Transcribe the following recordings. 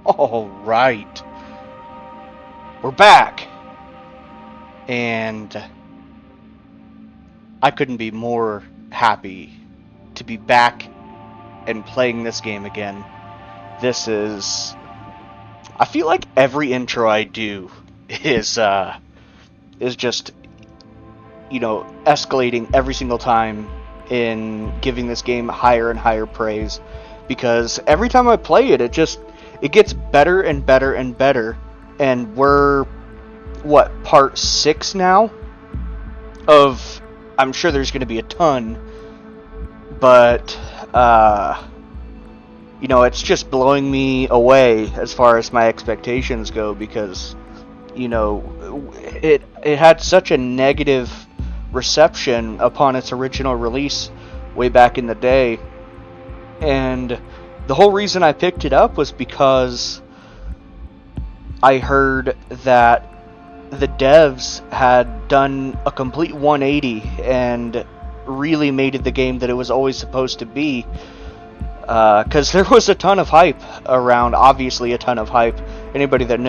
All right, we're back, and I couldn't be more happy to be back and playing this game again. This is... I feel like every intro I do is just, escalating every single time in giving this game higher and higher praise, because every time I play it, it gets better and better and better, and we're, part 6 now? I'm sure there's going to be a ton, but, it's just blowing me away as far as my expectations go, because, it had such a negative reception upon its original release way back in the day, and the whole reason I picked it up was because I heard that the devs had done a complete 180 and really made it the game that it was always supposed to be, because there was a ton of hype around, obviously a ton of hype. Anybody that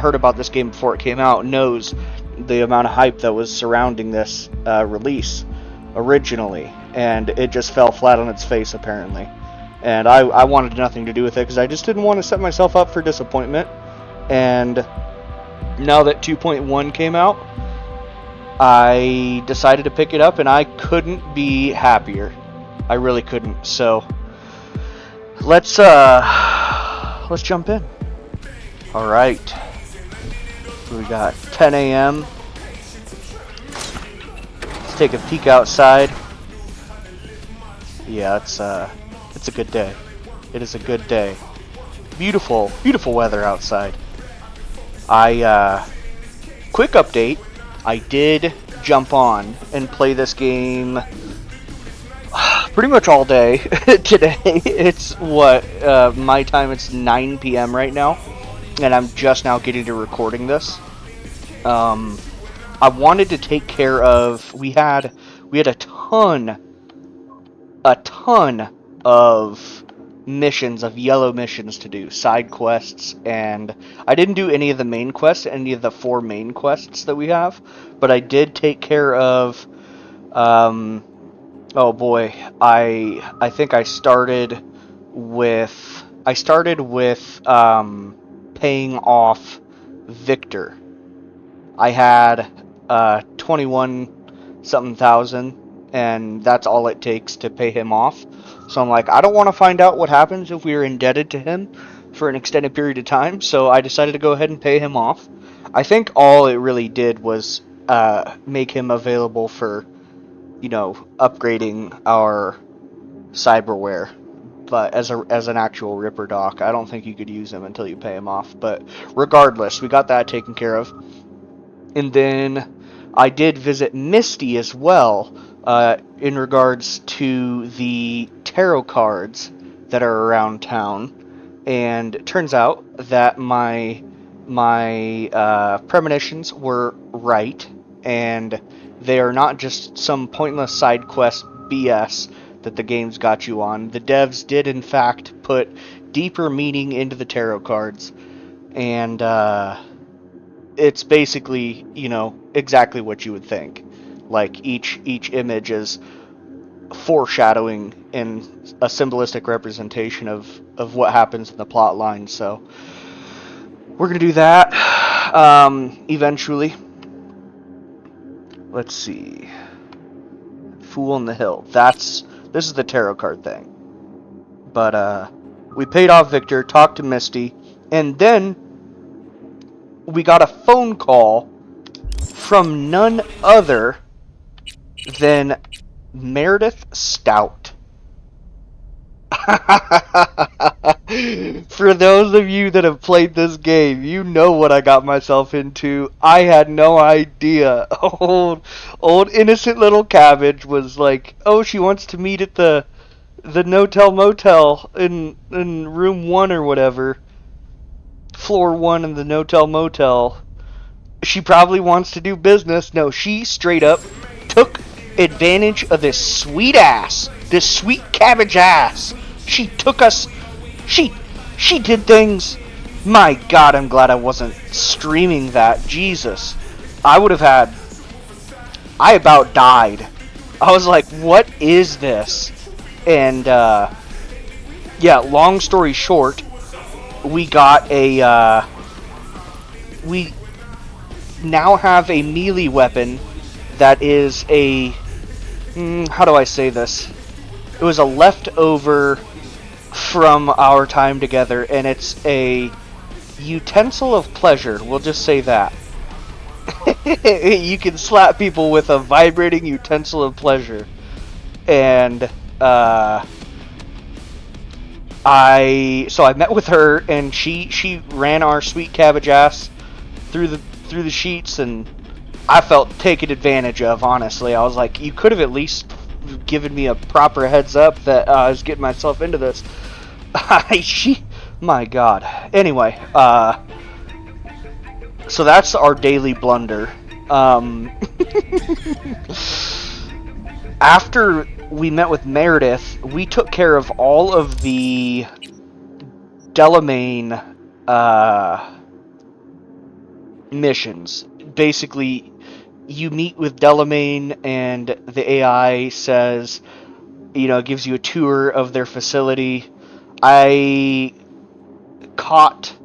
heard about this game before it came out knows the amount of hype that was surrounding this release originally, and it just fell flat on its face apparently. And I wanted nothing to do with it because I just didn't want to set myself up for disappointment. And now that 2.1 came out, I decided to pick it up, and I couldn't be happier. I really couldn't. So let's jump in. All right, we got 10 a.m. Let's take a peek outside. Yeah, it's a good day. It is a good day. Beautiful, beautiful weather outside. Quick update. I did jump on and play this game pretty much all day today. It's my time, it's 9 p.m. right now, and I'm just now getting to recording this. I wanted to take care of, we had a ton of missions, of yellow missions to do, side quests, and I didn't do any of the main quests, any of the 4 main quests that we have, but I did take care of, oh boy, I think I started with paying off Victor. I had 21 something thousand, and that's all it takes to pay him off. So I'm like, I don't want to find out what happens if we are indebted to him for an extended period of time, so I decided to go ahead and pay him off. I think all it really did was make him available for, upgrading our cyberware. But as an actual Ripperdoc, I don't think you could use him until you pay him off. But regardless, we got that taken care of. And then I did visit Misty as well, in regards to the tarot cards that are around town. And it turns out that my premonitions were right, and they are not just some pointless side quest BS that the game's got you on. The devs did in fact put deeper meaning into the tarot cards, and it's basically, exactly what you would think. Like each image is foreshadowing in a symbolistic representation of what happens in the plot line. So we're gonna do that eventually. Let's see. Fool on the Hill. This is the tarot card thing. But we paid off Victor, talked to Misty, and then we got a phone call from none other than Meredith Stout. For those of you that have played this game, you know what I got myself into. I had no idea. Old innocent little Cabbage was like, oh, she wants to meet at the no-tell motel in room 1 or whatever. Floor 1 in the no-tell motel. She probably wants to do business. No, she straight up took advantage of this sweet Cabbage ass. She She did things. My God, I'm glad I wasn't streaming that. Jesus. I would have had... I about died. I was like, what is this? And, yeah, long story short, we got a, we now have a melee weapon that is a... how do I say this? It was a leftover from our time together, and it's a utensil of pleasure. We'll just say that. You can slap people with a vibrating utensil of pleasure. And I met with her, and she ran our sweet cabbage ass through the sheets, and I felt taken advantage of. Honestly, I was like, you could have at least given me a proper heads up that I was getting myself into this. My God. Anyway, so that's our daily blunder. After we met with Meredith, we took care of all of the Delamain missions. Basically, you meet with Delamain, and the AI says, gives you a tour of their facility. I caught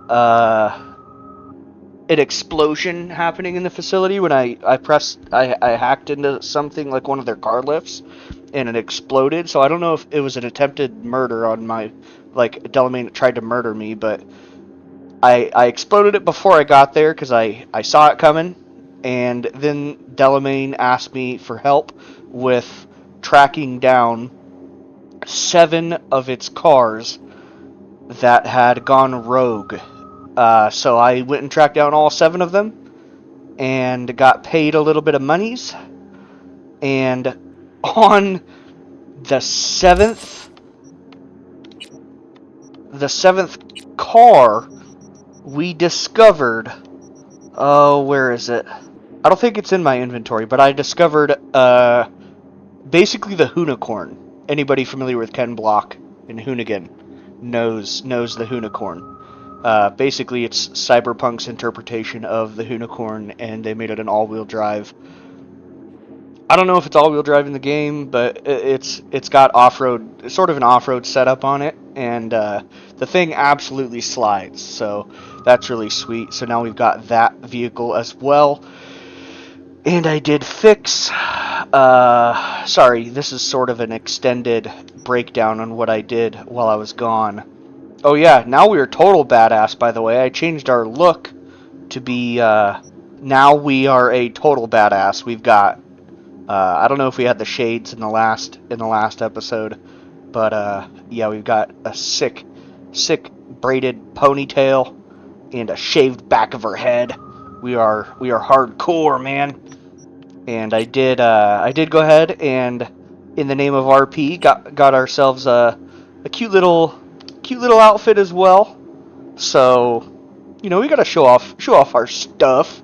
an explosion happening in the facility when I hacked into something like one of their car lifts, and it exploded. So I don't know if it was an attempted murder on my, like, Delamain tried to murder me, but I exploded it before I got there because I saw it coming, and then Delamain asked me for help with tracking down 7 of its cars that had gone rogue. So I went and tracked down all 7 of them, and got paid a little bit of monies. And on the seventh car, we discovered... Oh, where is it? I don't think it's in my inventory, but I discovered basically the Hoonicorn. Anybody familiar with Ken Block and Hoonigan knows the Hoonicorn. Basically, it's Cyberpunk's interpretation of the Hoonicorn, and they made it an all-wheel drive. I don't know if it's all-wheel drive in the game, but it's got off-road, sort of an off-road setup on it, and the thing absolutely slides, so that's really sweet. So now we've got that vehicle as well. And I did fix... sorry, this is sort of an extended breakdown on what I did while I was gone. Oh yeah, now we are total badass, by the way. I changed our look to be, now we are a total badass. We've got, I don't know if we had the shades in the last episode, but, yeah, we've got a sick braided ponytail and a shaved back of her head. We are hardcore, man. And I did go ahead and, in the name of RP, got ourselves a cute little outfit as well. So, we gotta show off our stuff.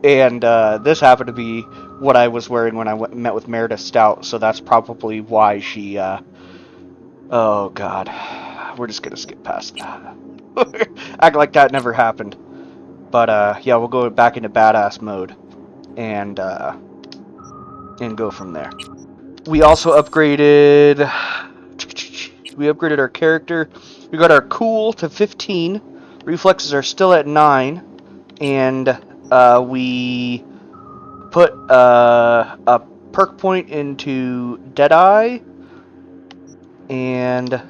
And this happened to be what I was wearing when I met with Meredith Stout, so that's probably why she... Oh God, we're just gonna skip past that. Act like that never happened. But yeah, we'll go back into badass mode and go from there. We also upgraded our character. We got our cool to 15. Reflexes are still at 9. And we put a perk point into Deadeye. And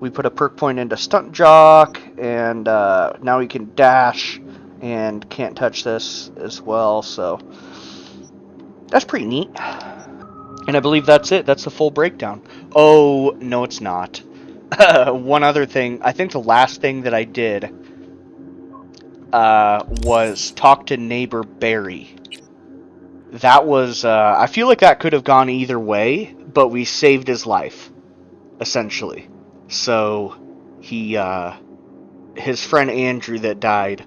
we put a perk point into Stunt Jock. And now we can dash and can't touch this as well. So that's pretty neat. And I believe that's it. That's the full breakdown. Oh, no, it's not. One other thing. I think the last thing that I did was talk to neighbor Barry. That was... I feel like that could have gone either way, but we saved his life, essentially. So, his friend Andrew that died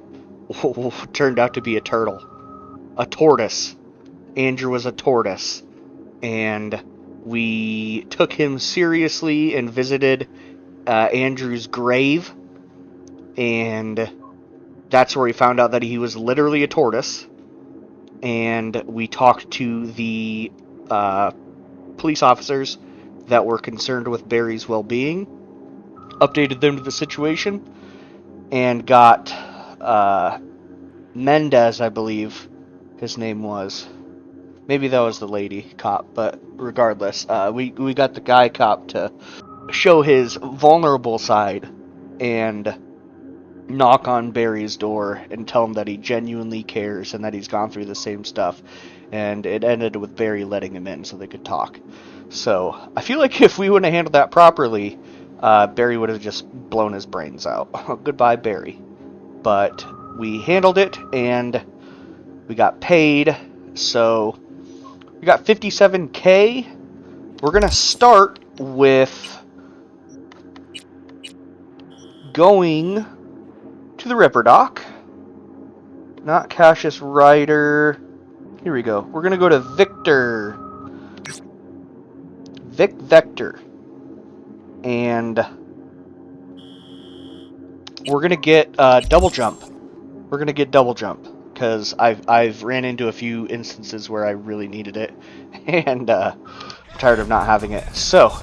turned out to be a turtle. A tortoise. Andrew was a tortoise. And We took him seriously and visited Andrew's grave, and that's where we found out that he was literally a tortoise. And we talked to the police officers that were concerned with Barry's well-being, updated them to the situation, and got Mendez, I believe his name was. Maybe that was the lady cop, but regardless, we got the guy cop to show his vulnerable side and knock on Barry's door and tell him that he genuinely cares and that he's gone through the same stuff. And it ended with Barry letting him in so they could talk. So I feel like if we wouldn't have handled that properly, Barry would have just blown his brains out. Goodbye, Barry. But we handled it and we got paid. So we got $57K. We're gonna start with going to the Ripperdoc. Not Cassius Ryder. Here we go. We're gonna go to Victor. Vic Vector. And we're gonna get double jump. We're gonna get double jump because I've ran into a few instances where I really needed it, and I'm tired of not having it. So,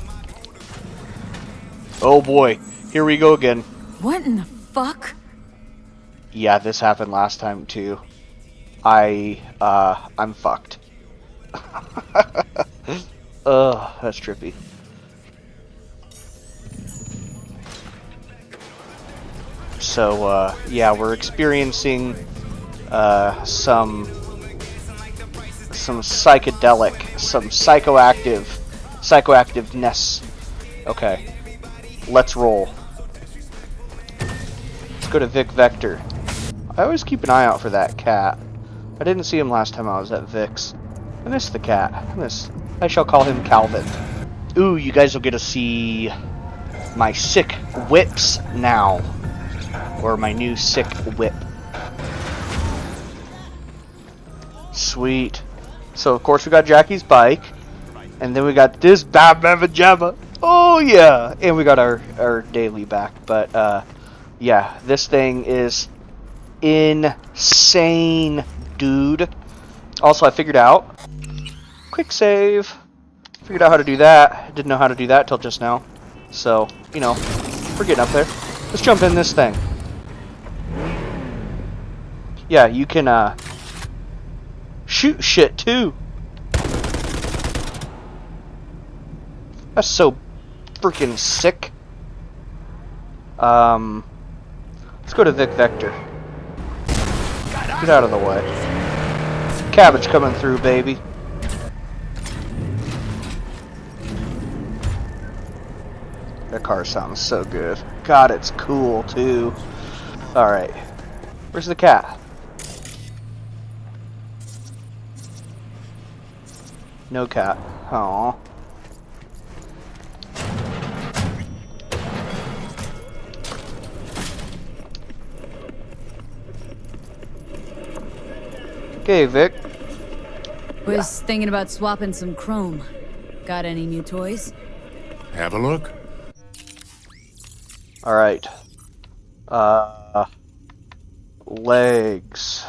oh boy, here we go again. What in the fuck? Yeah, this happened last time too. I'm fucked. Ugh, that's trippy. So, yeah, we're experiencing some psychoactiveness. Okay, let's roll. Let's go to Vic Vector. I always keep an eye out for that cat. I didn't see him last time I was at Vic's. I miss the cat. I shall call him Calvin. Ooh, you guys will get to see my sick whips now. Or my new sick whip. Sweet. So, of course, we got Jackie's bike. And then we got this Batman pajama. Oh, yeah. And we got our daily back. But, yeah, this thing is insane, dude. Also, I figured out quick save. Figured out how to do that. Didn't know how to do that till just now. So, you know, we're getting up there. Let's jump in this thing. Yeah, you can shoot shit too. That's so freaking sick. Let's go to Vic Vector. Get out of the way. Cabbage coming through, baby. That car sounds so good. God, it's cool too. Alright. Where's the cat? No cat. Aww. Okay, Vic. Was thinking about swapping some chrome. Got any new toys? Have a look. Alright. Legs.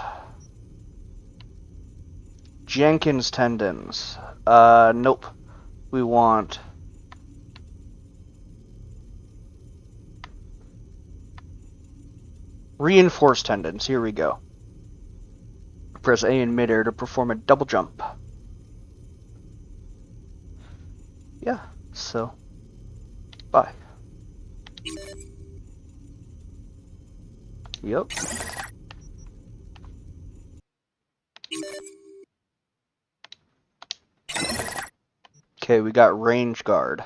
Jenkins tendons. Nope. We want reinforced tendons. Here we go. Press A in midair to perform a double jump. Yeah, so bye. Yep. Okay, we got range guard.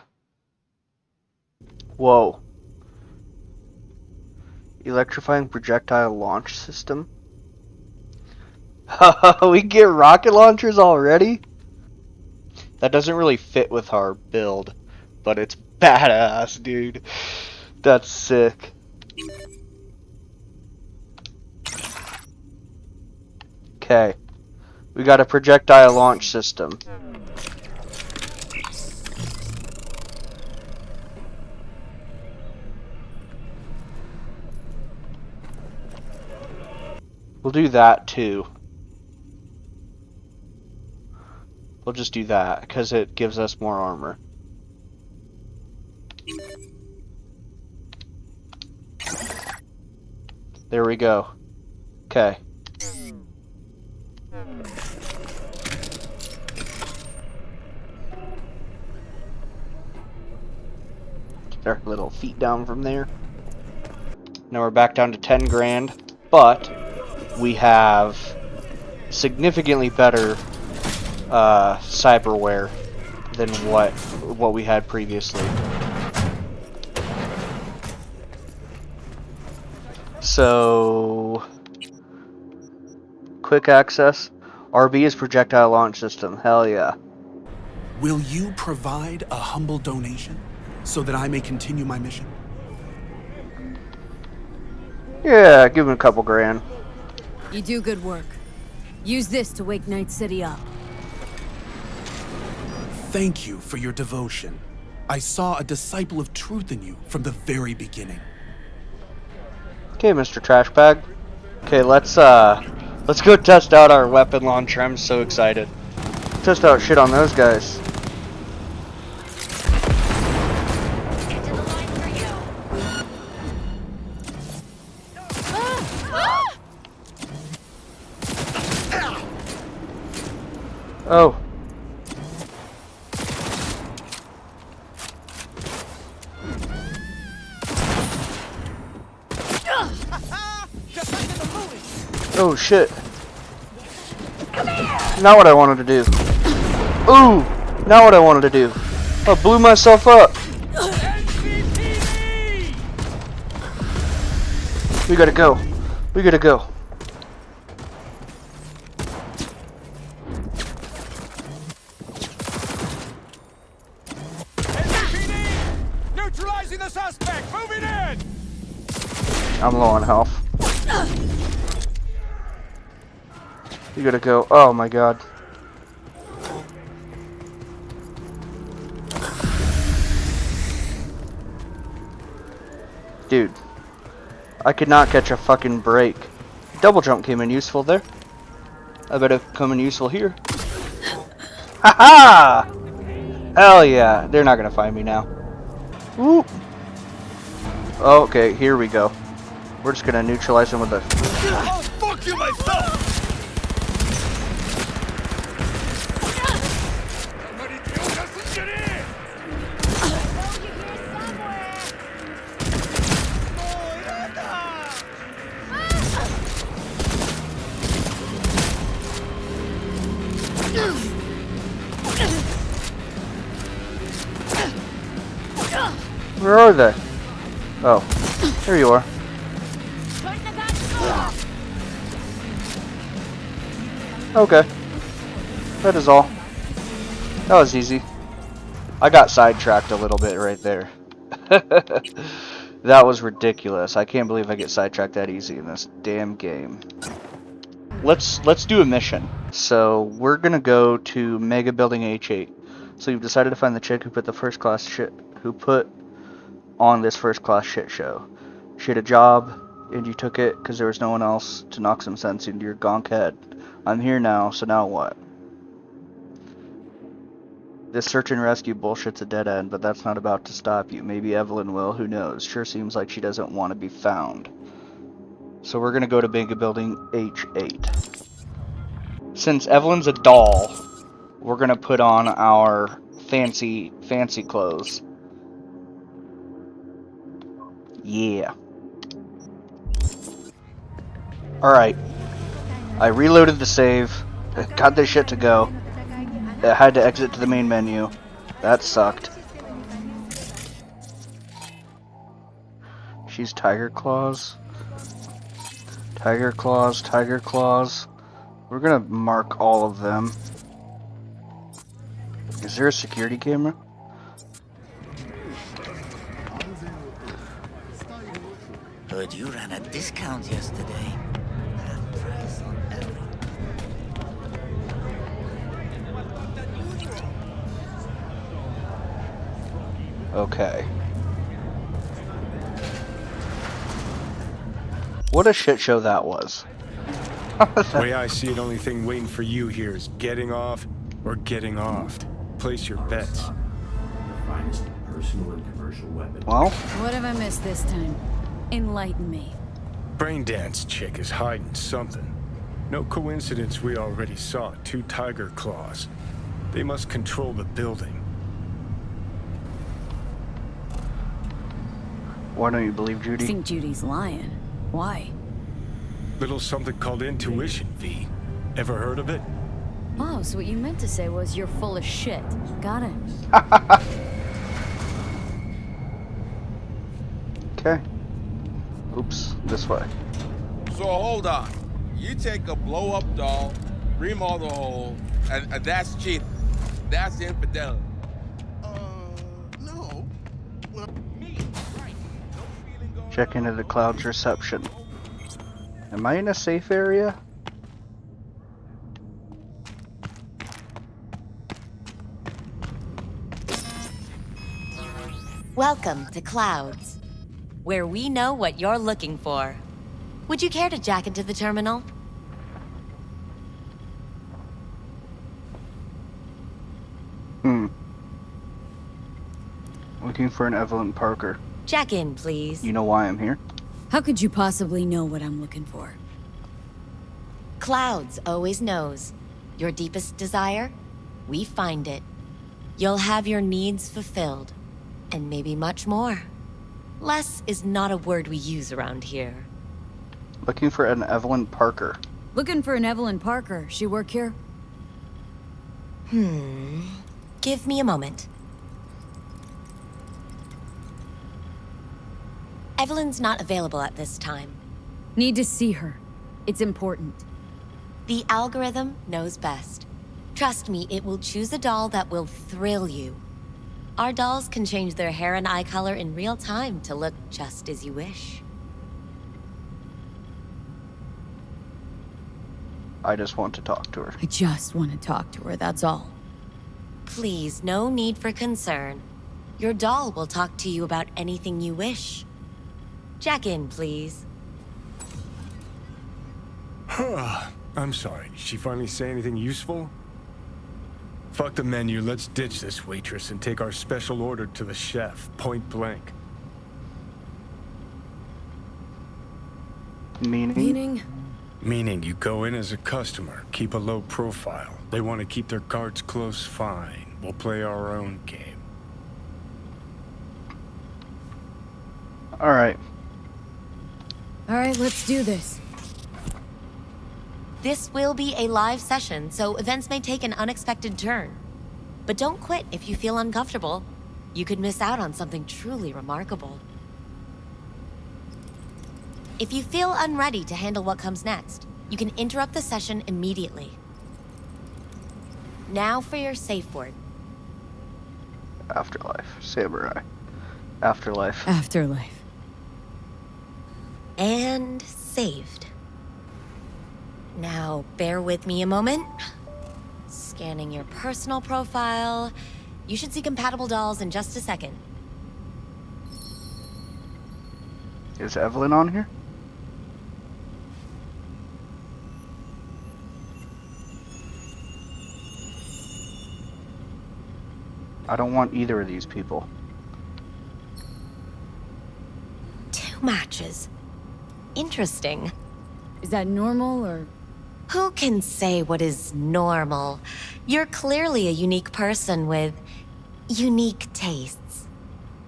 Whoa. Electrifying projectile launch system. We get rocket launchers already? That doesn't really fit with our build, but it's badass, dude. That's sick. Okay. We got a projectile launch system. We'll do that too. We'll just do that because it gives us more armor. There we go. Okay. Get our little feet down from there. Now we're back down to 10 grand, but we have significantly better cyberware than what we had previously. So, quick access. RB is projectile launch system. Hell yeah. Will you provide a humble donation so that I may continue my mission? Yeah, give him a couple grand. You do good work. Use this to wake Night City up. Thank you for your devotion. I saw a disciple of truth in you from the very beginning. Okay, Mr. Trash Bag. Okay, let's go test out our weapon launcher. I'm so excited. Test out shit on those guys. Oh. Oh shit. Not what I wanted to do. Ooh! Not what I wanted to do. I blew myself up. We gotta go. We gotta go. Neutralizing the suspect! Moving in! I'm low on health. You gotta go. Oh my god. Dude. I could not catch a fucking break. Double jump came in useful there. I bet it come in useful here. Haha! Hell yeah. They're not gonna find me now. Whoop. Okay, here we go. We're just gonna neutralize them with a... Oh, fuck you myself! Somebody kill us and get in! Where are they? Oh, there you are. Okay. That is all. That was easy. I got sidetracked a little bit right there. That was ridiculous. I can't believe I get sidetracked that easy in this damn game. Let's do a mission. So we're gonna go to Mega Building H8. So you've decided to find the chick who put on this first class shit show. She had a job and you took it because there was no one else to knock some sense into your gonk head. I'm here now, so now what? This search and rescue bullshit's a dead end, but that's not about to stop you. Maybe Evelyn will, who knows? Sure seems like she doesn't want to be found. So we're gonna go to Mega Building H8. Since Evelyn's a doll, we're gonna put on our fancy clothes. Yeah. Alright. I reloaded the save. Got this shit to go. I had to exit to the main menu. That sucked. She's Tiger Claws. Tiger Claws, Tiger Claws. We're gonna mark all of them. Is there a security camera? Heard you ran a discount yesterday. Half price on everything. Okay. What a shit show that was. Way I see it, only thing waiting for you here is getting off or getting offed. Place your bets. The finest personal and commercial weapon. Well, What have I missed this time? Enlighten me. Braindance chick is hiding something. No coincidence we already saw 2 tiger claws. They must control the building. why don't you believe I Judy? think Judy's lying. Why? Little something called intuition, V. Ever heard of it? Oh, so what you meant to say was you're full of shit. Got it. Okay. Oops, this way. So hold on. You take a blow-up doll, remodel the hole, and that's cheating. That's infidelity. No. Well, me, right. No feeling going Check into on. the cloud's reception. Am I in a safe area? Welcome to Clouds, where we know what you're looking for. Would you care to jack into the terminal? Looking for an Evelyn Parker. Jack in, please. You know why I'm here? How could you possibly know what I'm looking for? Clouds always knows. Your deepest desire? We find it. You'll have your needs fulfilled. And maybe much more. Less is not a word we use around here. Looking for an Evelyn Parker. Looking for an Evelyn Parker. She work here? Give me a moment. Evelyn's not available at this time. Need to see her. It's important. The algorithm knows best. Trust me, it will choose a doll that will thrill you. Our dolls can change their hair and eye color in real time to look just as you wish. I just want to talk to her. I just want to talk to her, that's all. Please, no need for concern. Your doll will talk to you about anything you wish. Jack in, please. I'm sorry, did she finally say anything useful? Fuck the menu, let's ditch this waitress and take our special order to the chef, point blank. Meaning? Meaning you go in as a customer, keep a low profile. They want to keep their cards close, fine. We'll play our own game. Alright. Alright, let's do this. This will be a live session, so events may take an unexpected turn. But don't quit if you feel uncomfortable. You could miss out on something truly remarkable. If you feel unready to handle what comes next, you can interrupt the session immediately. Now for your safe word. Afterlife. Samurai. Afterlife. Afterlife. And saved. Now, bear with me a moment. Scanning your personal profile. You should see compatible dolls in just a second. Is Evelyn on here? I don't want either of these people. 2 matches. Interesting. Is that normal, or...? Who can say what is normal? You're clearly a unique person with unique tastes.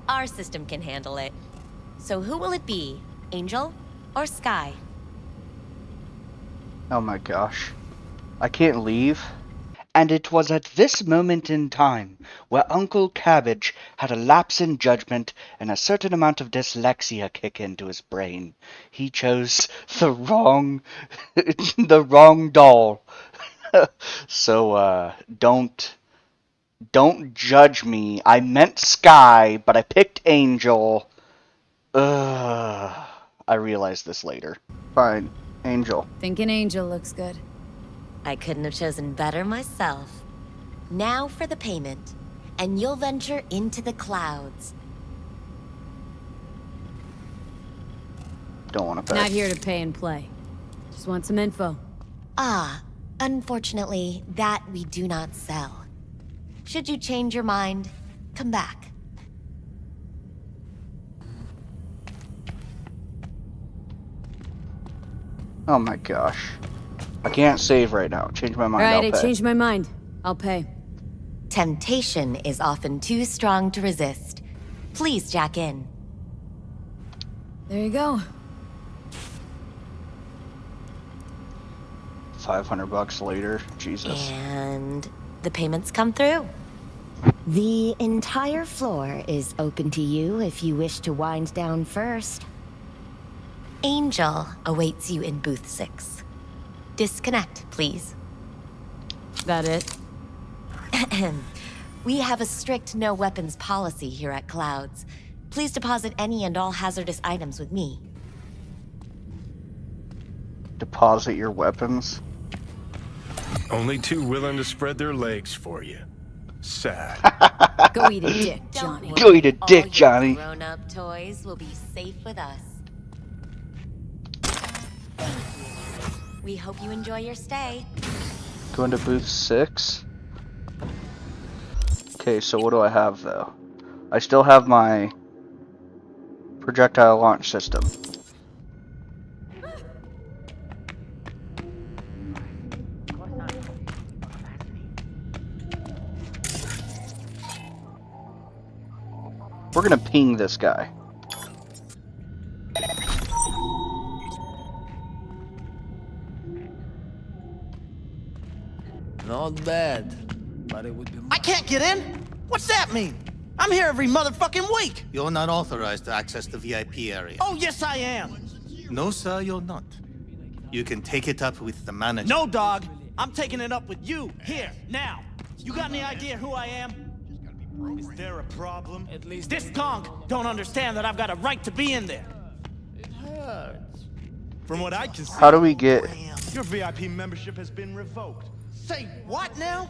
Our system can handle it. So who will it be? Angel or Sky? Oh my gosh. I can't leave. And it was at this moment in time where Uncle Cabbage had a lapse in judgment and a certain amount of dyslexia kick into his brain. He chose the wrong doll. So don't judge me. I meant Sky, but I picked Angel. I realized this later. Fine, Angel. Thinking Angel looks good. I couldn't have chosen better myself. Now for the payment, and you'll venture into the clouds. Don't want to pay. Not here to pay and play. Just want some info. Ah, unfortunately, that we do not sell. Should you change your mind, come back. Oh my gosh. I can't save right now. Change my mind. Alright, I I'll pay. changed my mind. I'll pay. Temptation is often too strong to resist. Please jack in. There you go. $500 later. Jesus. And the payments come through. The entire floor is open to you if you wish to wind down first. Angel awaits you in booth 6. Disconnect, please. That it? We have a strict no weapons policy here at Clouds. Please deposit any and all hazardous items with me. Deposit your weapons. Only two willing to spread their legs for you. Sad. Go eat a dick, Johnny. Go eat a dick, All Johnny. your grown-up toys will be safe with us. Thank you. We hope you enjoy your stay. Going to booth 6. Okay, so what do I have though? I still have my projectile launch system. We're gonna ping this guy. Not bad, but it would be. I can't get in? What's that mean? I'm here every motherfucking week. You're not authorized to access the VIP area. Oh, yes, I am. No, sir, you're not. You can take it up with the manager. No, dog. I'm taking it up with you, here, now. You got any idea who I am? Is there a problem? At least This conch don't understand that I've got a right to be in there. it hurts. From what I can see, How do we get... your VIP membership has been revoked. Say what now?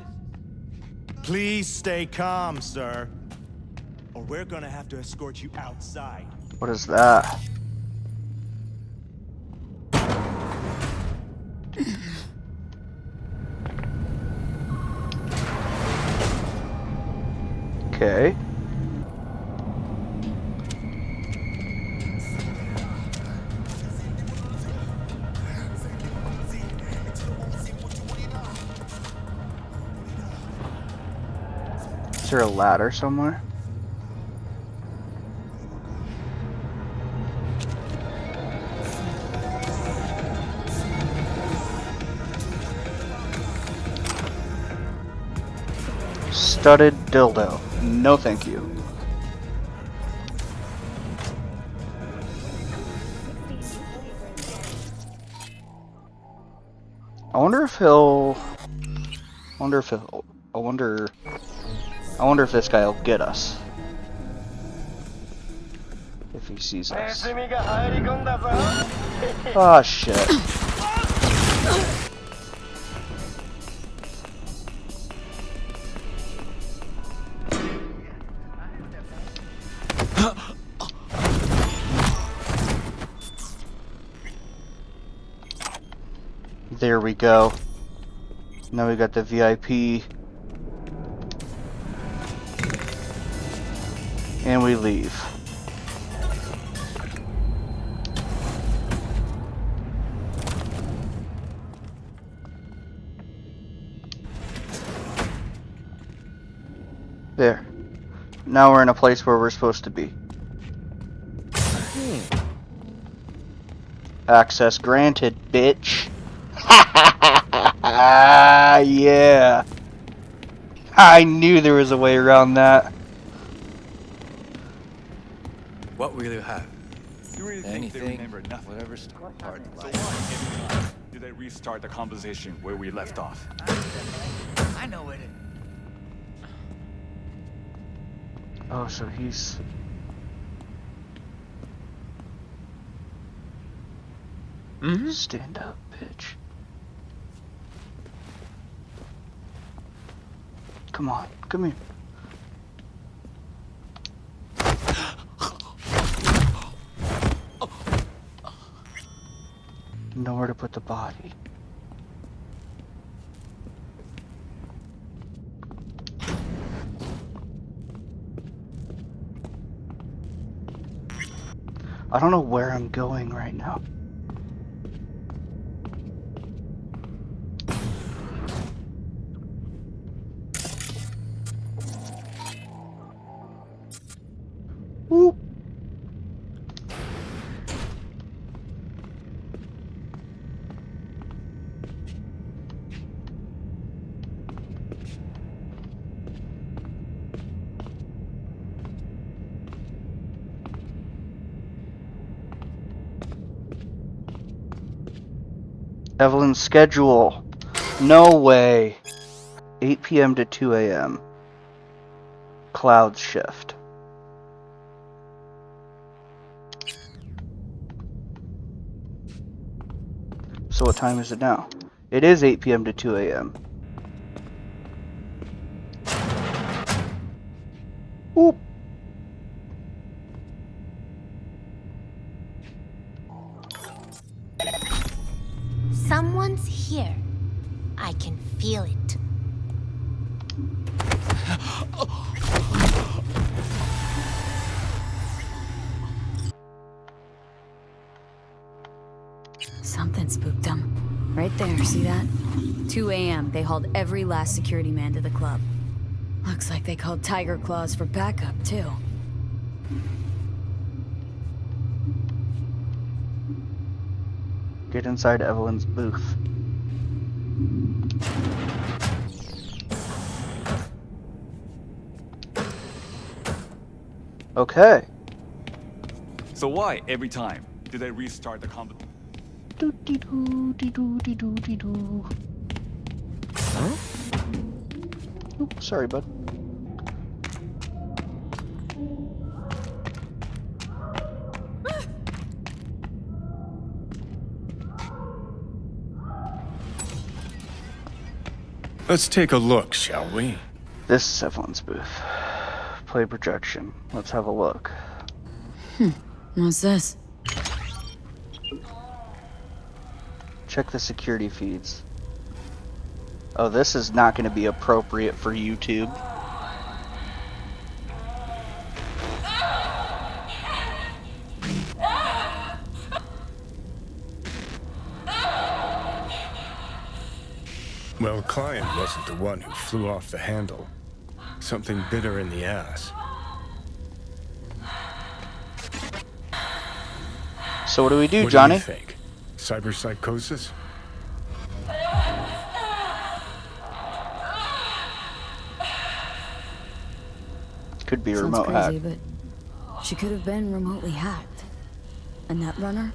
Please stay calm, sir. Or we're gonna have to escort you outside. What is that? Okay. Is there a ladder somewhere? Studded dildo. No thank you. I wonder if this guy will get us. If he sees us. Oh shit. There we go. Now we got the VIP. And we leave. There. Now we're in a place where we're supposed to be. Access granted, bitch. Yeah. I knew there was a way around that. What will you have? You really think Anything, they remember nothing? whatever part So why every time do they restart the conversation where we left off? I know it. Oh, so he's... Stand up, bitch. Come on, come here. Nowhere to put the body. I don't know where I'm going right now. Whoop. Evelyn's schedule. No way. 8 p.m. to 2 a.m. Cloud shift. So what time is it now? It is 8 p.m. to 2 a.m. Whoop. Someone's here. I can feel it. Something spooked them. Right there, see that? 2 a.m. They hauled every last security man to the club. Looks like they called Tiger Claws for backup, too. Get inside Evelyn's booth. Okay. So why every time do they restart the competition? Do-dee-doo. Huh? Oops, sorry, bud. Let's take a look, shall we? This is Evelyn's booth. Play projection. Let's have a look. What's this? Check the security feeds. Oh, this is not going to be appropriate for YouTube. Well, client wasn't the one who flew off the handle. Something bit her in the ass. So what do we do, What Johnny? do you think? Cyberpsychosis? Could be a Sounds remote crazy, hack. but she could have been remotely hacked. A netrunner?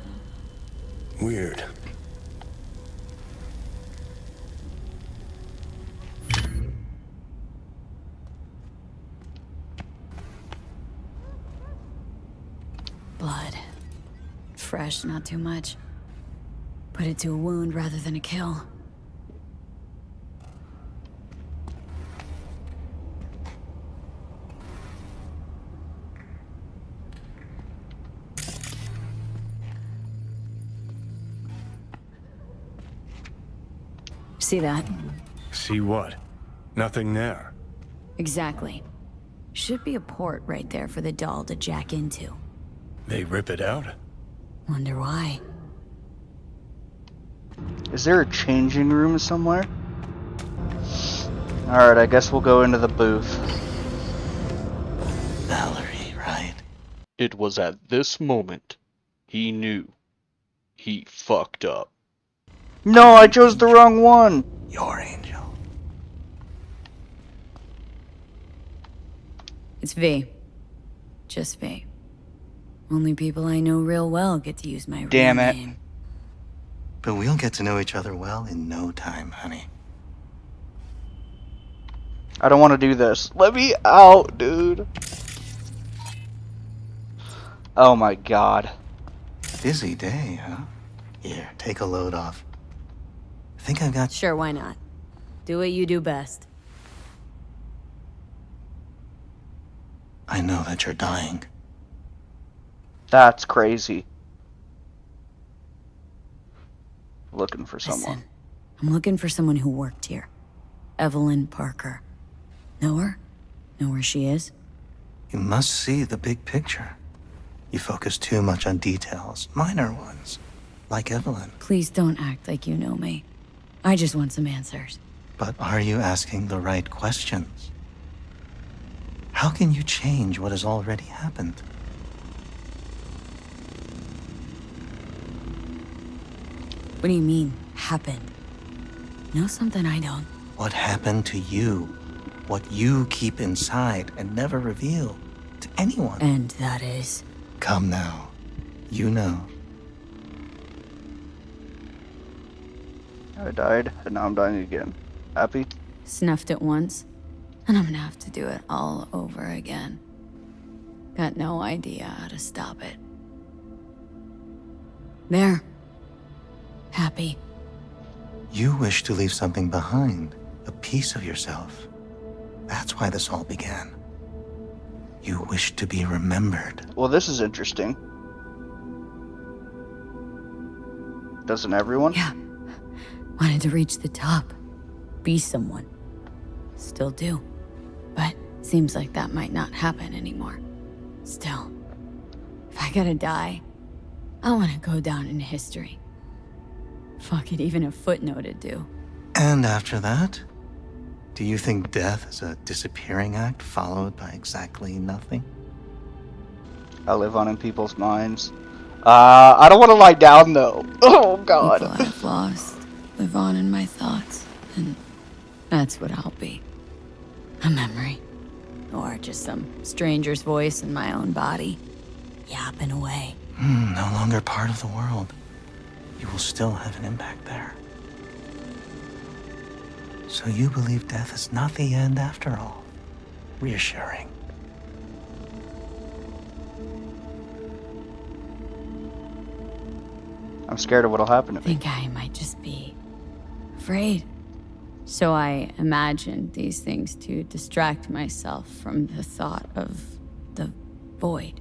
Weird. Blood. Fresh, not too much. Put it to a wound rather than a kill. See that? See what? Nothing there. Exactly. Should be a port right there for the doll to jack into. They rip it out? Wonder why. Is there a changing room somewhere? Alright, I guess we'll go into the booth. Valerie, right? It was at this moment he knew. He fucked up. No, I chose the wrong one! Your angel. It's V. Just V. Only people I know real well get to use my Damn real it. name. But we'll get to know each other well in no time, honey. I don't want to do this. Let me out, dude. Oh my god. Busy day, huh? Here, take a load off. I think I've got... Sure, why not? Do what you do best. I know that you're dying. That's crazy. Looking for someone. Listen, I'm looking for someone who worked here. Evelyn Parker. Know her? Know where she is? You must see the big picture. You focus too much on details, minor ones, like Evelyn. Please don't act like you know me. I just want some answers. But are you asking the right questions? How can you change what has already happened? What do you mean, happened? Know something I don't? What happened to you? What you keep inside and never reveal to anyone? And that is? Come now. You know. I died, and now I'm dying again. Happy? Snuffed it once, and I'm gonna have to do it all over again. Got no idea how to stop it. There. Happy. You wish to leave something behind, a piece of yourself. That's why this all began. You wish to be remembered. Well, this is interesting. Doesn't everyone? Yeah. Wanted to reach the top. Be someone. Still do. But seems like that might not happen anymore. Still, if I gotta die, I want to go down in history. Fuck it, even a footnote would do. And after that? Do you think death is a disappearing act followed by exactly nothing? I live on in people's minds. I don't want to lie down though. Oh god. People I've lost live on in my thoughts, and that's what I'll be. A memory. Or just some stranger's voice in my own body, yapping away. No longer part of the world. You will still have an impact there. So you believe death is not the end after all. Reassuring. I'm scared of what'll happen to me. I think I might just be afraid. So I imagined these things to distract myself from the thought of the void.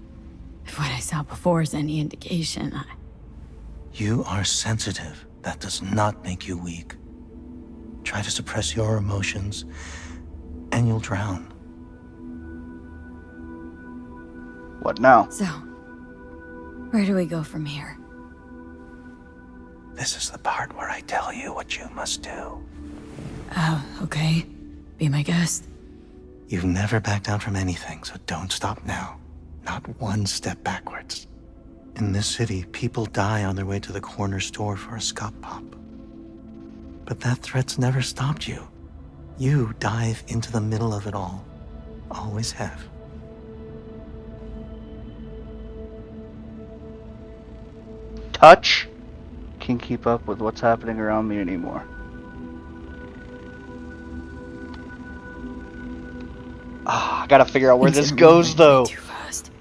If what I saw before is any indication, You are sensitive. That does not make you weak. Try to suppress your emotions, and you'll drown. What now? So, where do we go from here? This is the part where I tell you what you must do. Oh, okay. Be my guest. You've never backed down from anything, so don't stop now. Not one step backwards. In this city, people die on their way to the corner store for a scop pop. But that threat's never stopped you. You dive into the middle of it all. Always have. Touch can't keep up with what's happening around me anymore. I gotta figure out where this goes though. Too fast.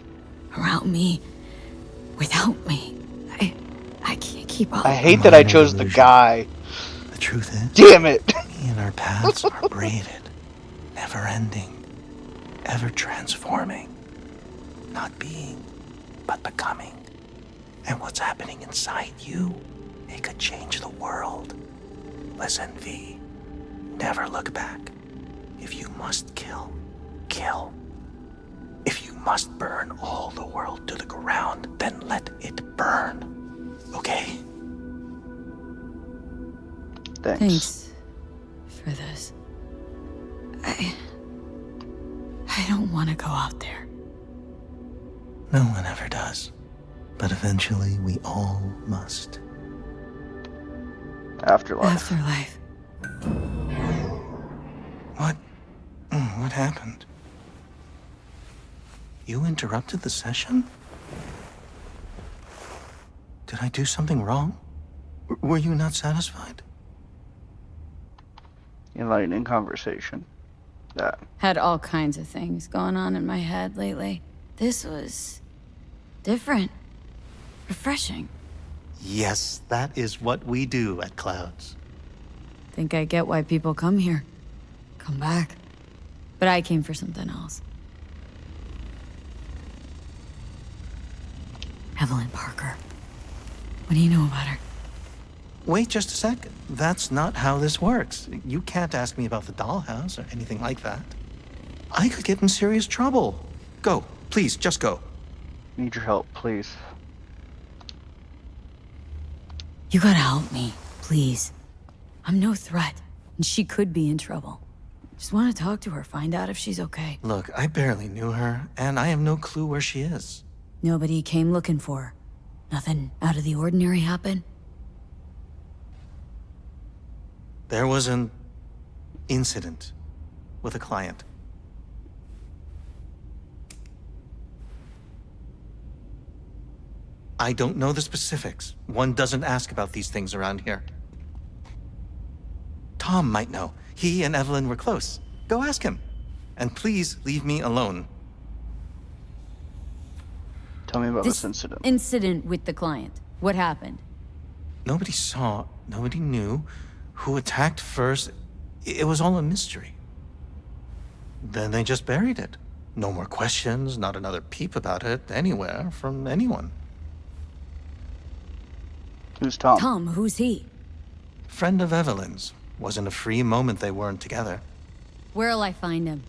Around me. Without me. I can't keep up. I hate that I chose the guy. The truth is, damn it. Me and our paths are braided, never ending, ever transforming. Not being, but becoming. And what's happening inside you, it could change the world. Listen, V. Never look back. If you must kill, kill. If you must burn all the world to the ground, then let it burn. Okay? Thanks for this. I don't want to go out there. No one ever does. But eventually we all must. Afterlife. Afterlife. What happened? You interrupted the session? Did I do something wrong? Were you not satisfied? Enlightening conversation. That. Had all kinds of things going on in my head lately. This was different. Refreshing. Yes, that is what we do at Clouds. Think I get why people come here. Come back. But I came for something else. Evelyn Parker. What do you know about her? Wait just a sec. That's not how this works. You can't ask me about the dollhouse or anything like that. I could get in serious trouble. Go. Please, just go. Need your help, please. You gotta help me, please. I'm no threat, and she could be in trouble. Just want to talk to her, find out if she's okay. Look, I barely knew her, and I have no clue where she is. Nobody came looking for her. Nothing out of the ordinary happened? There was an incident with a client. I don't know the specifics. One doesn't ask about these things around here. Tom might know. He and Evelyn were close. Go ask him. And please leave me alone. Tell me about this incident. Incident with the client. What happened? Nobody saw, nobody knew who attacked first. It was all a mystery. Then they just buried it. No more questions, not another peep about it anywhere from anyone. Who's Tom? Tom, who's he? Friend of Evelyn's. Wasn't a free moment they weren't together. Where'll I find him?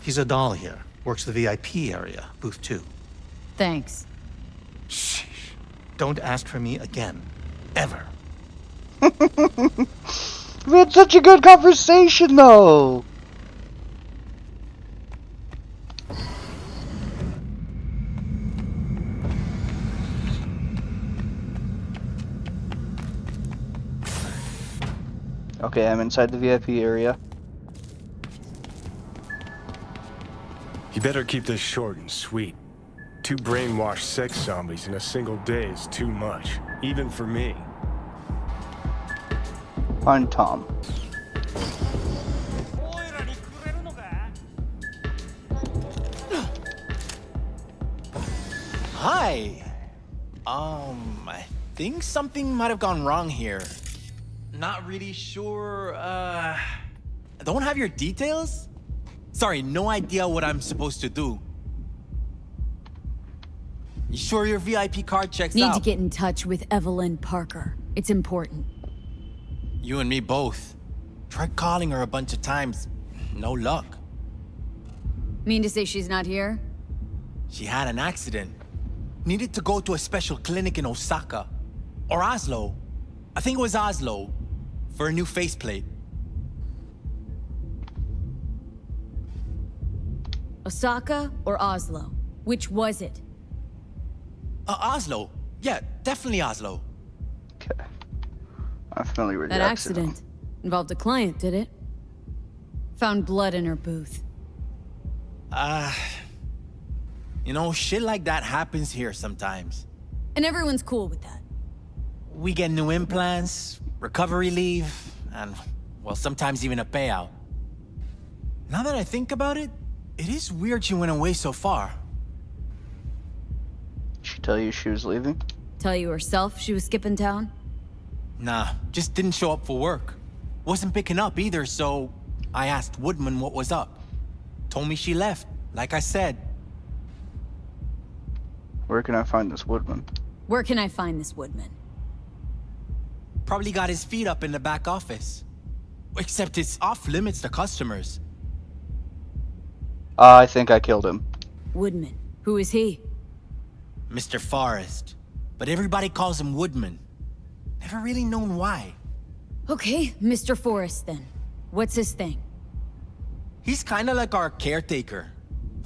He's a doll here. Works the VIP area, booth 2. Thanks. Sheesh. Don't ask for me again. Ever. We had such a good conversation, though. Okay, I'm inside the VIP area. You better keep this short and sweet. 2 brainwashed sex zombies in a single day is too much, even for me. Find Tom. Hi. I think something might have gone wrong here. Not really sure, don't have your details? Sorry, no idea what I'm supposed to do. You sure your VIP card checks out? Need to get in touch with Evelyn Parker. It's important. You and me both. Tried calling her a bunch of times. No luck. Mean to say she's not here? She had an accident. Needed to go to a special clinic in Osaka. Or Oslo. I think it was Oslo. For a new faceplate. Osaka or Oslo? Which was it? Oslo. Yeah, definitely Oslo. Okay. I'm familiar with That the accident involved a client, did it? Found blood in her booth. You know, shit like that happens here sometimes. And everyone's cool with that. We get new implants, recovery leave, and, well, sometimes even a payout. Now that I think about it, it is weird she went away so far. She tell you she was leaving? Tell you herself she was skipping town? Nah, just didn't show up for work. Wasn't picking up either, so I asked Woodman what was up. Told me she left, like I said. Where can I find this Woodman? Where can I find this Woodman? Probably got his feet up in the back office. Except it's off limits to customers. I think I killed him. Woodman. Who is he? Mr. Forrest. But everybody calls him Woodman. Never really known why. Okay, Mr. Forrest then. What's his thing? He's kinda like our caretaker.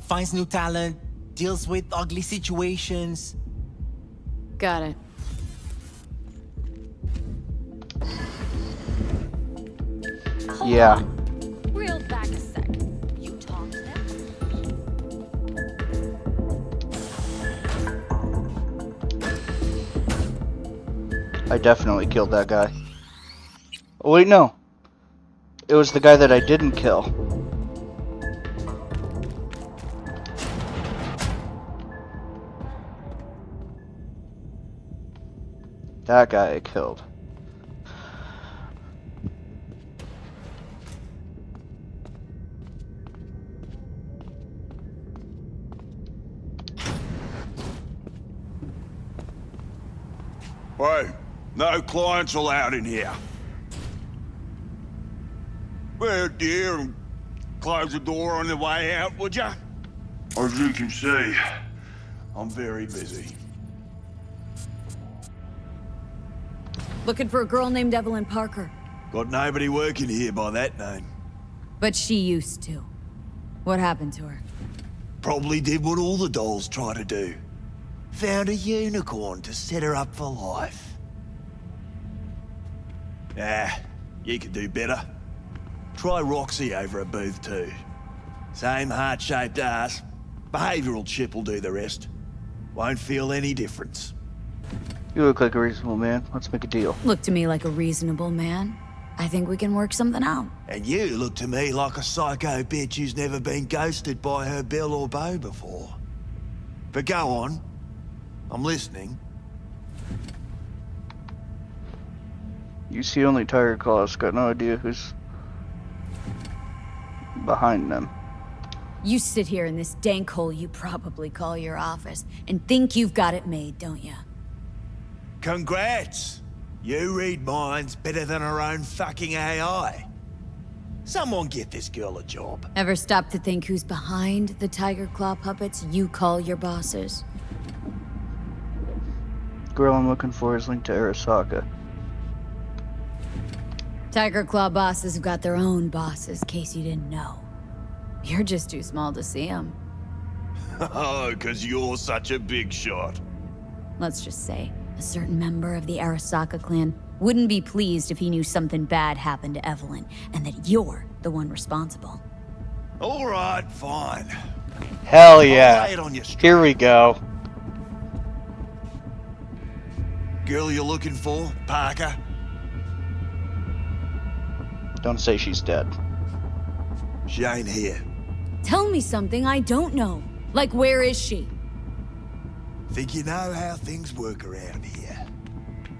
Finds new talent, deals with ugly situations. Got it. Yeah. Reel back a sec. You talked to them? I definitely killed that guy. Oh, wait, no. It was the guy that I didn't kill. That guy I killed. Hey, no clients allowed in here. Well, dear, close the door on the way out, would ya? As you can see, I'm very busy. Looking for a girl named Evelyn Parker. Got nobody working here by that name. But she used to. What happened to her? Probably did what all the dolls try to do. Found a unicorn to set her up for life. You could do better. Try Roxy over at Booth too. Same heart-shaped ass. Behavioral chip will do the rest. Won't feel any difference. You look like a reasonable man. Let's make a deal. Look to me like a reasonable man. I think we can work something out. And you look to me like a psycho bitch who's never been ghosted by her bill or beau before. But go on. I'm listening. You see only Tiger Claws. Got no idea who's behind them. You sit here in this dank hole you probably call your office and think you've got it made, don't you? Congrats! You read minds better than her own fucking AI. Someone get this girl a job. Ever stop to think who's behind the Tiger Claw puppets you call your bosses? Girl I'm looking for is linked to Arasaka. Tiger Claw bosses have got their own bosses, in case you didn't know. You're just too small to see them. Oh, 'cause you're such a big shot. Let's just say, a certain member of the Arasaka clan wouldn't be pleased if he knew something bad happened to Evelyn, and that you're the one responsible. All right, fine. Hell I'll yeah. lay it on you straight. Here we go. Girl you're looking for, Parker? Don't say she's dead. She ain't here. Tell me something I don't know. Like, where is she? Think you know how things work around here,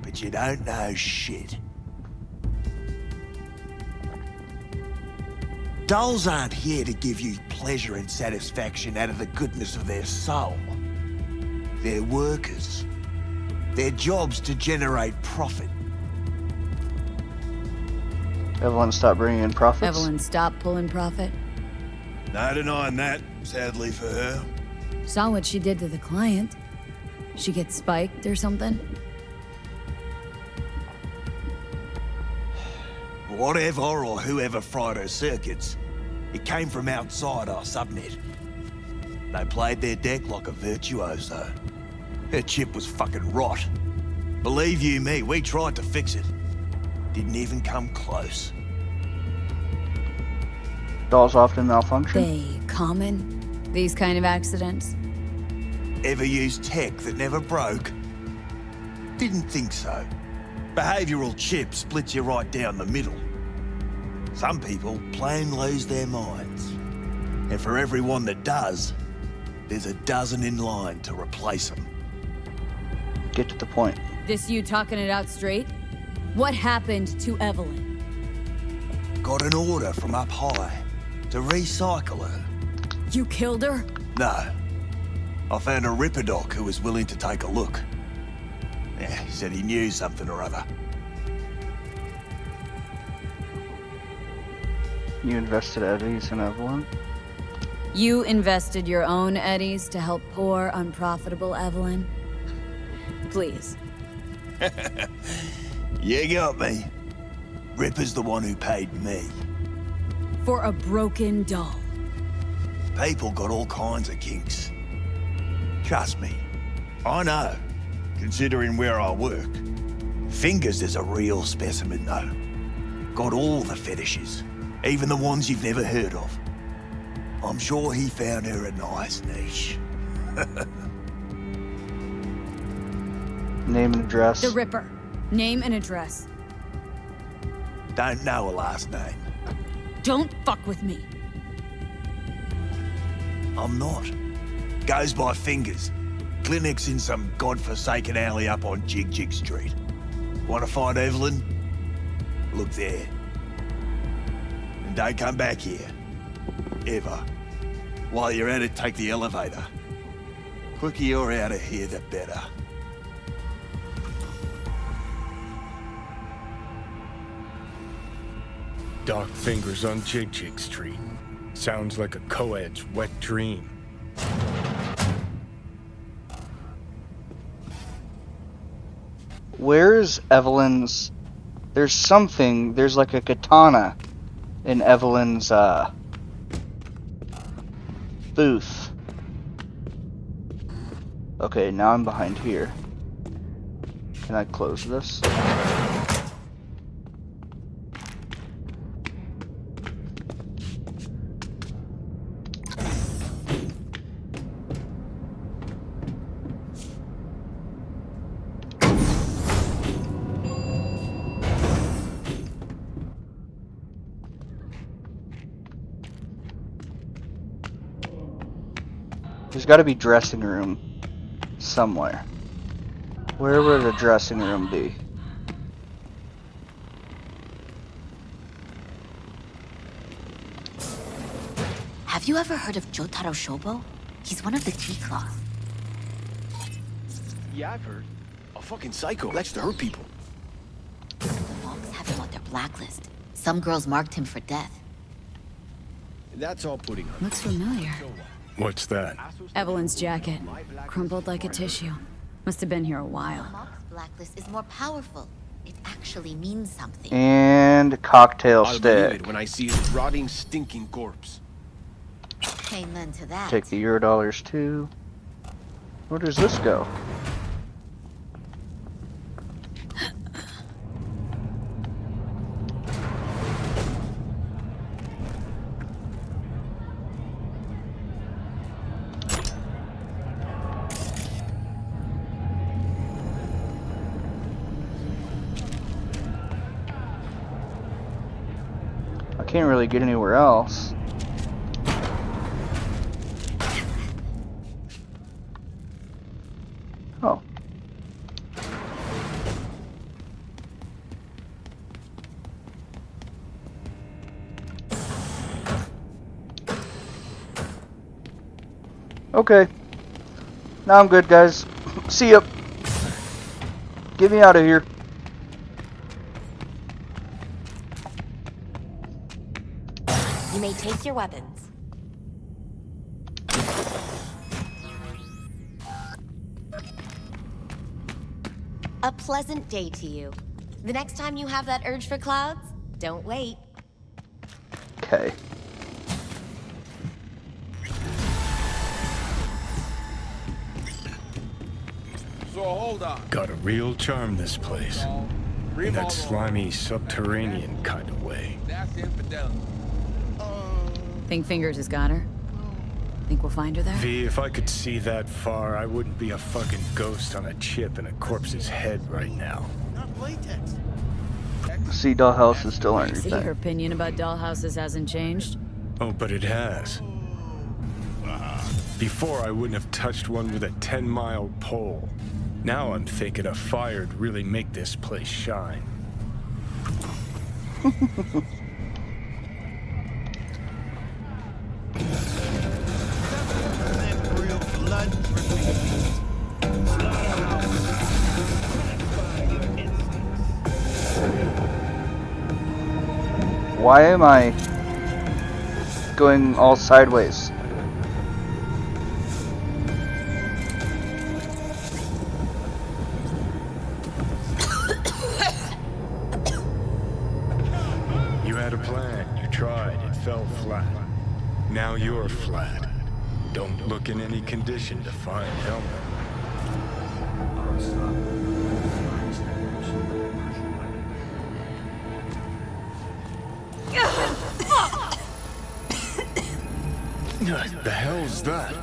but you don't know shit. Dolls aren't here to give you pleasure and satisfaction out of the goodness of their soul. They're workers. Their job's to generate profit. Evelyn, stop bringing in profits. Evelyn, stop pulling profit. No denying that, sadly for her. Saw what she did to the client. She gets spiked or something? Whatever or whoever fried her circuits, it came from outside our subnet. They played their deck like a virtuoso. Her chip was fucking rot. Believe you me, we tried to fix it. Didn't even come close. Dolls often malfunction. They common? These kind of accidents? Ever used tech that never broke? Didn't think so. Behavioral chip splits you right down the middle. Some people plain lose their minds. And for everyone that does, there's a dozen in line to replace them. Get to the point. This you talking it out straight? What happened to Evelyn? Got an order from up high to recycle her. You killed her? No. I found a Ripperdoc who was willing to take a look. Yeah, he said he knew something or other. You invested eddies in Evelyn? You invested your own eddies to help poor, unprofitable Evelyn? Please. You got me. Ripper's the one who paid me. For a broken doll. People got all kinds of kinks. Trust me, I know, considering where I work. Fingers is a real specimen, though. Got all the fetishes, even the ones you've never heard of. I'm sure he found her a nice niche. Name and address. The Ripper. Name and address. Don't know her last name. Don't fuck with me. I'm not. Goes by Fingers. Clinic's in some godforsaken alley up on Jig Street. Want to find Evelyn? Look there. And don't come back here. Ever. While you're at it, take the elevator. Quicker you're out of here, the better. Dark Fingers on Jig Street. Sounds like a co-ed's wet dream. Where's Evelyn's... There's like a katana in Evelyn's, booth. Okay, now I'm behind here. Can I close this? There's got to be dressing room somewhere. Where would a dressing room be? Have you ever heard of Jotaro Shobo? He's one of the tea cloth. Yeah, I've heard. A fucking psycho. Likes to hurt people. The monks have him on their blacklist. Some girls marked him for death. That's all putting on. Looks familiar. What's that? Evelyn's jacket. Crumpled like a tissue. Must have been here a while. The monk's blacklist is more powerful. It actually means something. And cocktail I'll believe stick. it when I see his rotting, stinking corpse. Amen to that. Take the Eurodollars too. Where does this go? I can't really get anywhere else. Oh. Okay. Now I'm good, guys. See ya. Get me out of here. You may take your weapons. A pleasant day to you. The next time you have that urge for clouds, don't wait. Okay. So hold on. Got a real charm, this place. In that slimy, subterranean kind of way. That's infidelity. Think Fingers has got her? Think we'll find her there? V, if I could see that far, I wouldn't be a fucking ghost on a chip in a corpse's head right now. Not latex. See, Dollhouse is still See, her everything. opinion about dollhouses hasn't changed. Oh, but it has. Before, I wouldn't have touched one with a 10-mile pole. Now I'm thinking a fire'd really make this place shine. Why am I going all sideways? You had a plan, you tried, it fell flat. Now you're flat. Don't look in any condition to find help. The hell's that?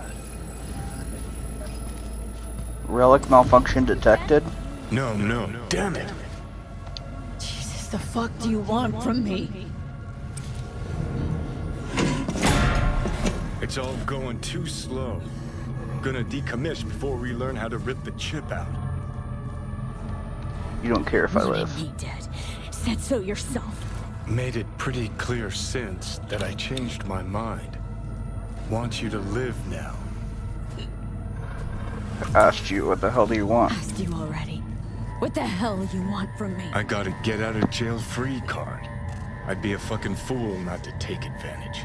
Relic malfunction detected? No, damn it. Jesus, the fuck do you want from me? It's all going too slow. Gonna decommission before we learn how to rip the chip out. You don't care if I live. Me dead. Said so yourself. Made it pretty clear since that I changed my mind. Want you to live now. I asked you, what the hell do you want? Asked you already. What the hell do you want from me? I got a get out of jail free card. I'd be a fucking fool not to take advantage.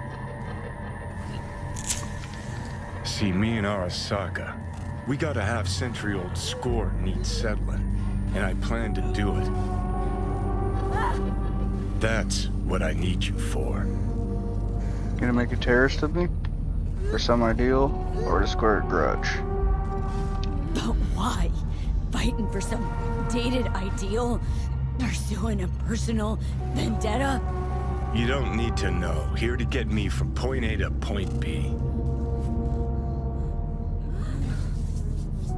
See, me and Arasaka, we got a half-century-old score needs settling. and I plan to do it. That's what I need you for. Gonna make a terrorist of me? For some ideal, or to square a grudge? But why? Fighting for some dated ideal? Pursuing a personal vendetta? You don't need to know. Here to get me from point A to point B.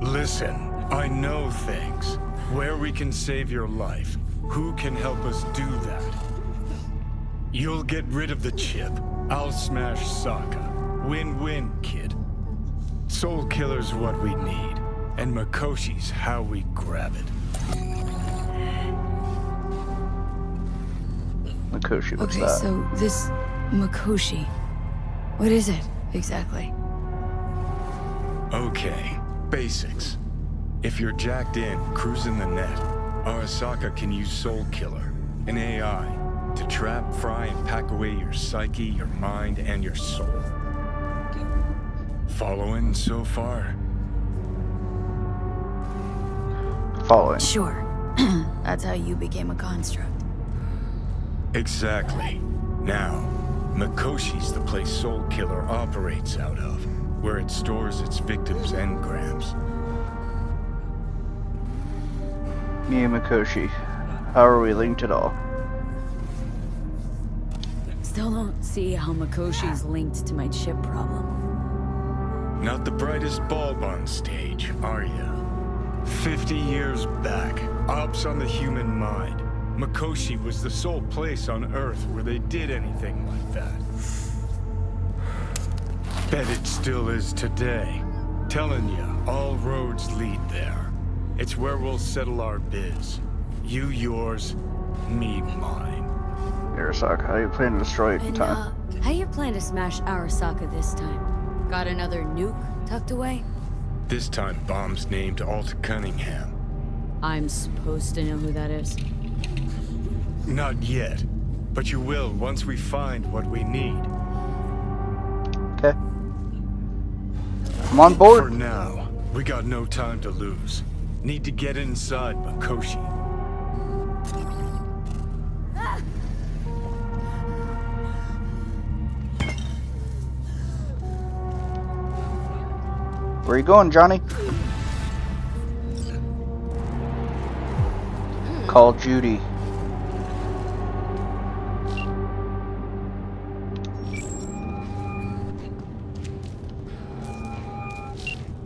Listen, I know things. Where we can save your life. Who can help us do that? You'll get rid of the chip. I'll smash Sokka. Win-win, kid. Soul Killer's what we need, and Mikoshi's how we grab it. Mikoshi, what's Okay, that? so this Mikoshi, what is it exactly? Okay, basics. If you're jacked in, cruising the net, Arasaka can use Soul Killer, an AI, to trap, fry, and pack away your psyche, your mind, and your soul. Following so far? Following. Sure. That's how you became a construct. Exactly. Now, Mikoshi's the place Soul Killer operates out of, where it stores its victims' engrams. Me and Mikoshi. How are we linked at all? Still don't see how Mikoshi's linked to my chip problem. Not the brightest bulb on stage, are ya? 50 years back, ops on the human mind. Mikoshi was the sole place on Earth where they did anything like that. Bet it still is today. Telling ya, all roads lead there. It's where we'll settle our biz. You yours, me mine. Arasaka, how you plan to destroy it in time? How you plan to smash Arasaka this time? Got another nuke tucked away? This time, bomb's named Alt Cunningham. I'm supposed to know who that is. Not yet, but you will once we find what we need. Okay. I'm on board. For now, we got no time to lose. Need to get inside Mikoshi. Where you going, Johnny? Call Judy.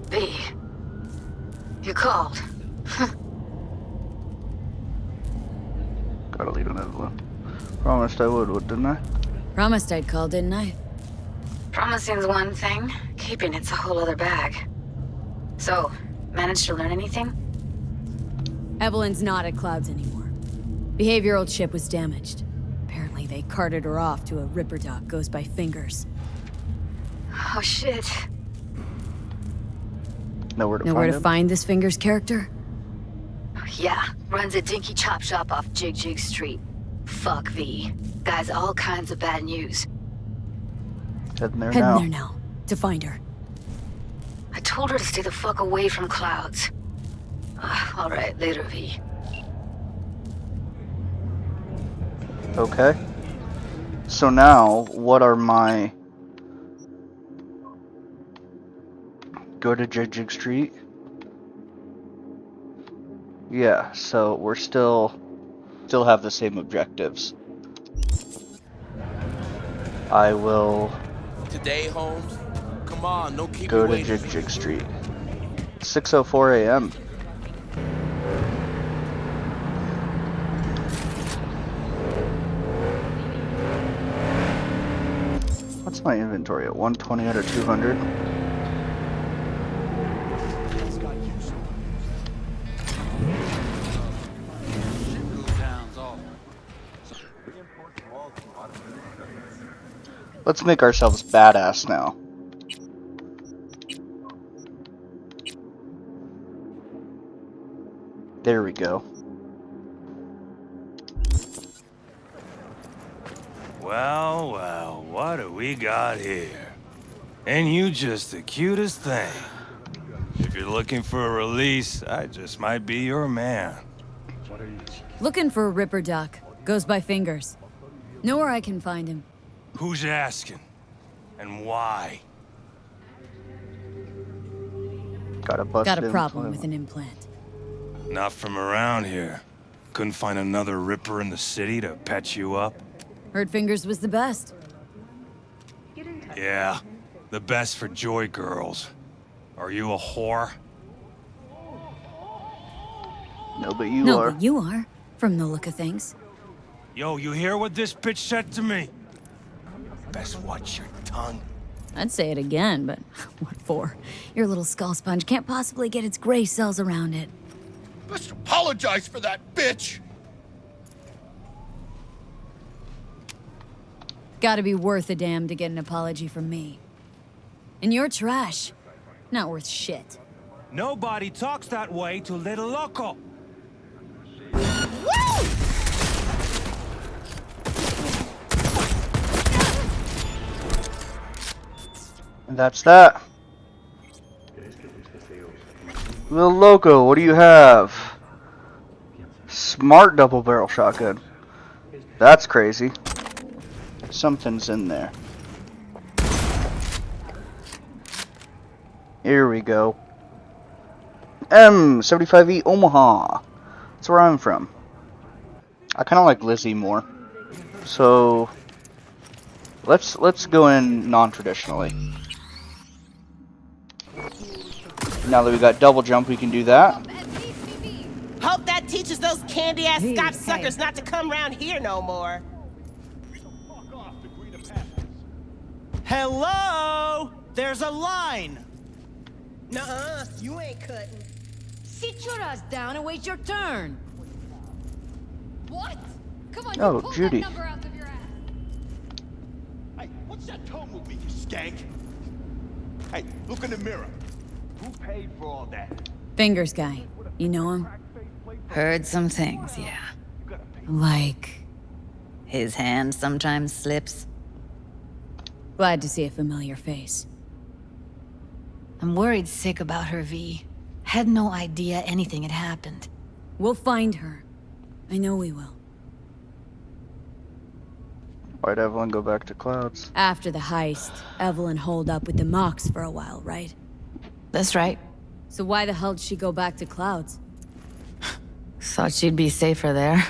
B. You called. Gotta leave an Evelyn. Promised I would, didn't I? Promised I'd call, didn't I? Promising's one thing, keeping it's a whole other bag. So, managed to learn anything? Evelyn's not at Clouds anymore. Behavioral chip was damaged. Apparently they carted her off to a Ripperdoc goes by Fingers. Oh shit. Nowhere to Nowhere find to him? find this Fingers character? Yeah, runs a dinky chop shop off Jig Street. Fuck V. Guy's all kinds of bad news. Heading there Heading now. there now, to find her. I told her to stay the fuck away from Clouds. Alright, later V. Okay. So now, what are my... Go to Jig Street? Yeah, so we're still have the same objectives. I will Today, Holmes? Come on, no keep go me to waiting. Jig Street. 6:04 a.m. What's my inventory at 120 out of 200? Let's make ourselves badass now. There we go. Well, well, what do we got here? And you just the cutest thing. If you're looking for a release, I just might be your man. Looking for a Ripperdoc. Goes by Fingers. Know where I can find him. Who's asking? And why? Got a problem with an implant. Not from around here. Couldn't find another Ripper in the city to patch you up? Heard Fingers was the best. Yeah, the best for joy girls. Are you a whore? No, but you are. But you are, from the look of things. Yo, you hear what this bitch said to me? Best watch your tongue. I'd say it again, but what for? Your little skull sponge can't possibly get its gray cells around it. Let's apologize for that, bitch! Gotta be worth a damn to get an apology from me. And you're trash. Not worth shit. Nobody talks that way to Little Loco. And that's that. Little Loco, what do you have? Smart double barrel shotgun. That's crazy. Something's in there. Here we go. M75E Omaha. That's where I'm from. I kind of like Lizzie more. So let's go in non-traditionally. Now that we got double jump, we can do that. Hope that teaches those candy-ass Scotch suckers not to come round here no more. Hello? There's a line. Nuh-uh, you ain't cutting. Sit your ass down and wait your turn. What? Come on, Oh, you pulled Judy. that number out of your ass. Hey, what's that tone with me, you skank? Hey, look in the mirror. Who paid for all that? Fingers guy. You know him? Heard some things, yeah. Like... His hand sometimes slips. Glad to see a familiar face. I'm worried sick about her, V. Had no idea anything had happened. We'll find her. I know we will. Why'd Evelyn go back to Clouds? After the heist, Evelyn holed up with the Mox for a while, right? That's right. So why the hell did she go back to Clouds? Thought she'd be safer there.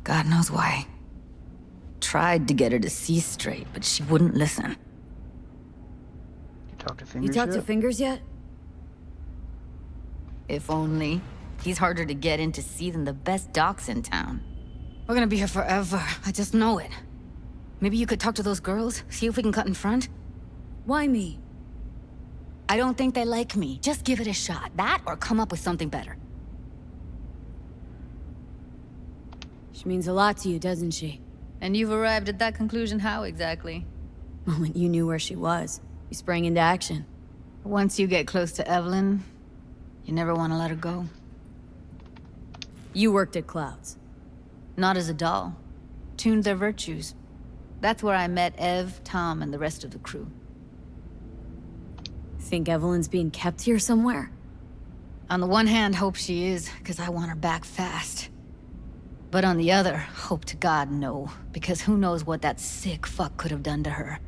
God knows why. Tried to get her to see straight, but she wouldn't listen. You talked to You Fingers talked yet? to Fingers yet? If only. He's harder to get in to see than the best docs in town. We're gonna be here forever. I just know it. Maybe you could talk to those girls, see if we can cut in front? Why me? I don't think they like me. Just give it a shot. That or come up with something better. She means a lot to you, doesn't she? And you've arrived at that conclusion how exactly? Moment you knew where she was, you sprang into action. Once you get close to Evelyn, you never want to let her go. You worked at Clouds. Not as a doll. Tuned their virtues. That's where I met Ev, Tom, and the rest of the crew. Think Evelyn's being kept here somewhere? On the one hand, hope she is, because I want her back fast. But on the other, hope to God no, because who knows what that sick fuck could have done to her.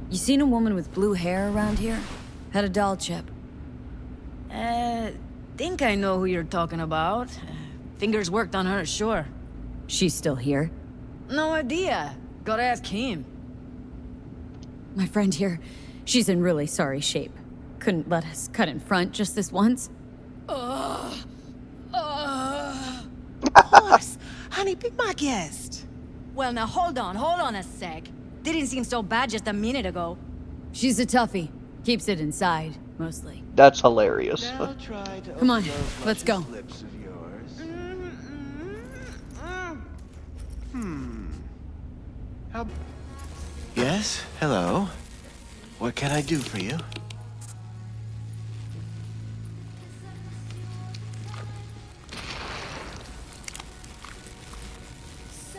You seen a woman with blue hair around here? Had a doll chip. Think I know who you're talking about. Fingers worked on her, sure. She's still here? No idea. Gotta ask him. My friend here, she's in really sorry shape. Couldn't let us cut in front just this once. Of course. Honey, be my guest. Well, now hold on a sec. Didn't seem so bad just a minute ago. She's a toughie. Keeps it inside, mostly. That's hilarious. Come on, let's go. Yes, hello. What can I do for you?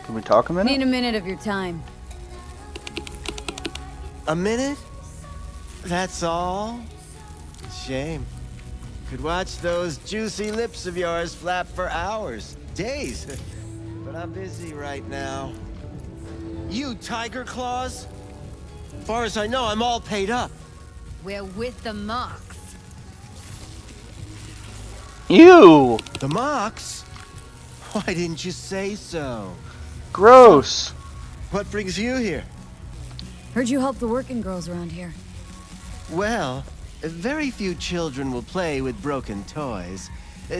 Can we talk a minute? Need a minute of your time. A minute? That's all? Shame. Could watch those juicy lips of yours flap for hours, days. But I'm busy right now. You tiger claws? Far as I know, I'm all paid up. We're with the Mox. Ew! The Mox? Why didn't you say so? Gross. What brings you here? Heard you help the working girls around here. Well, very few children will play with broken toys.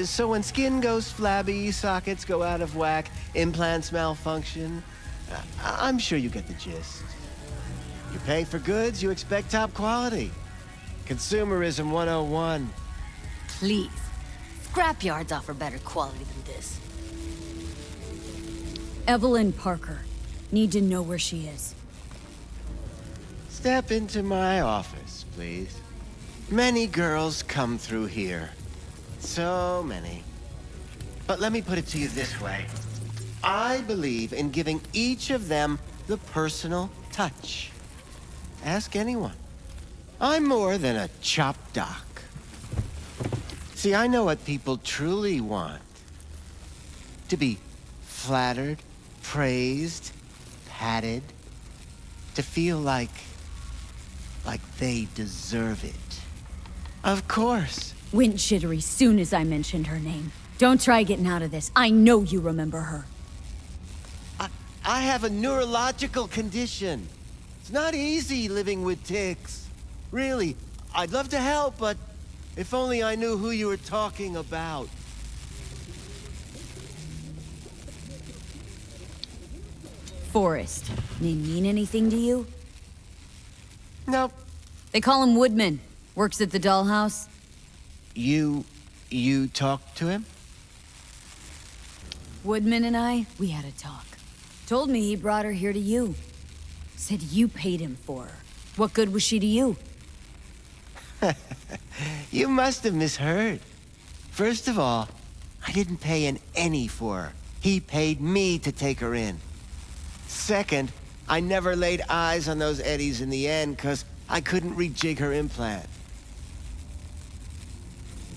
So when skin goes flabby, sockets go out of whack, implants malfunction, I'm sure you get the gist. You pay for goods, you expect top quality. Consumerism 101. Please. Scrapyards offer better quality than this. Evelyn Parker. Need to know where she is. Step into my office, please. Many girls come through here. So many. But let me put it to you this way. I believe in giving each of them the personal touch. Ask anyone. I'm more than a chop doc. See, I know what people truly want. To be flattered, praised, patted. To feel like they deserve it. Of course. Went jittery soon as I mentioned her name. Don't try getting out of this. I know you remember her. I have a neurological condition. It's not easy living with tics. Really, I'd love to help, but if only I knew who you were talking about. Forrest. Name mean anything to you? Nope. They call him Woodman. Works at the dollhouse. You talked to him? Woodman and I, we had a talk. Told me he brought her here to you. Said you paid him for her. What good was she to you? You must have misheard. First of all, I didn't pay an any for her. He paid me to take her in. Second, I never laid eyes on those eddies in the end because I couldn't rejig her implant.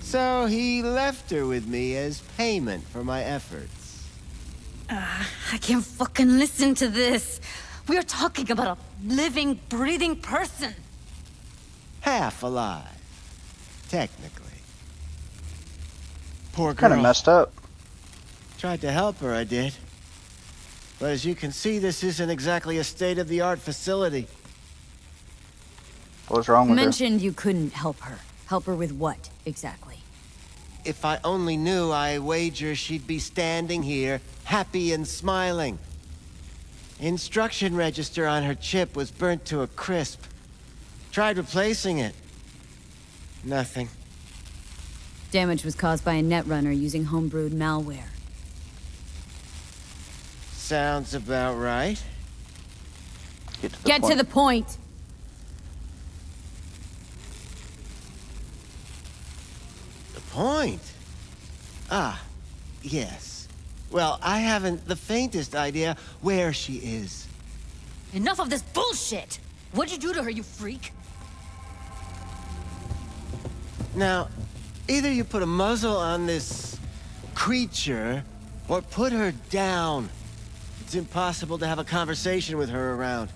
So he left her with me as payment for my efforts. I can't fucking listen to this. We are talking about a living, breathing person. Half alive. Technically. Poor girl. Kind of messed up. Tried to help her, I did. But as you can see, this isn't exactly a state-of-the-art facility. What was wrong with her? Mentioned you couldn't help her. Help her with what, exactly? If I only knew, I wager she'd be standing here, happy and smiling. Instruction register on her chip was burnt to a crisp. Tried replacing it. Nothing. Damage was caused by a netrunner using homebrewed malware. Sounds about right. Get to the point. The point? Ah, yes. Well, I haven't the faintest idea where she is. Enough of this bullshit! What'd you do to her, you freak? Now, either you put a muzzle on this creature, or put her down. It's impossible to have a conversation with her around.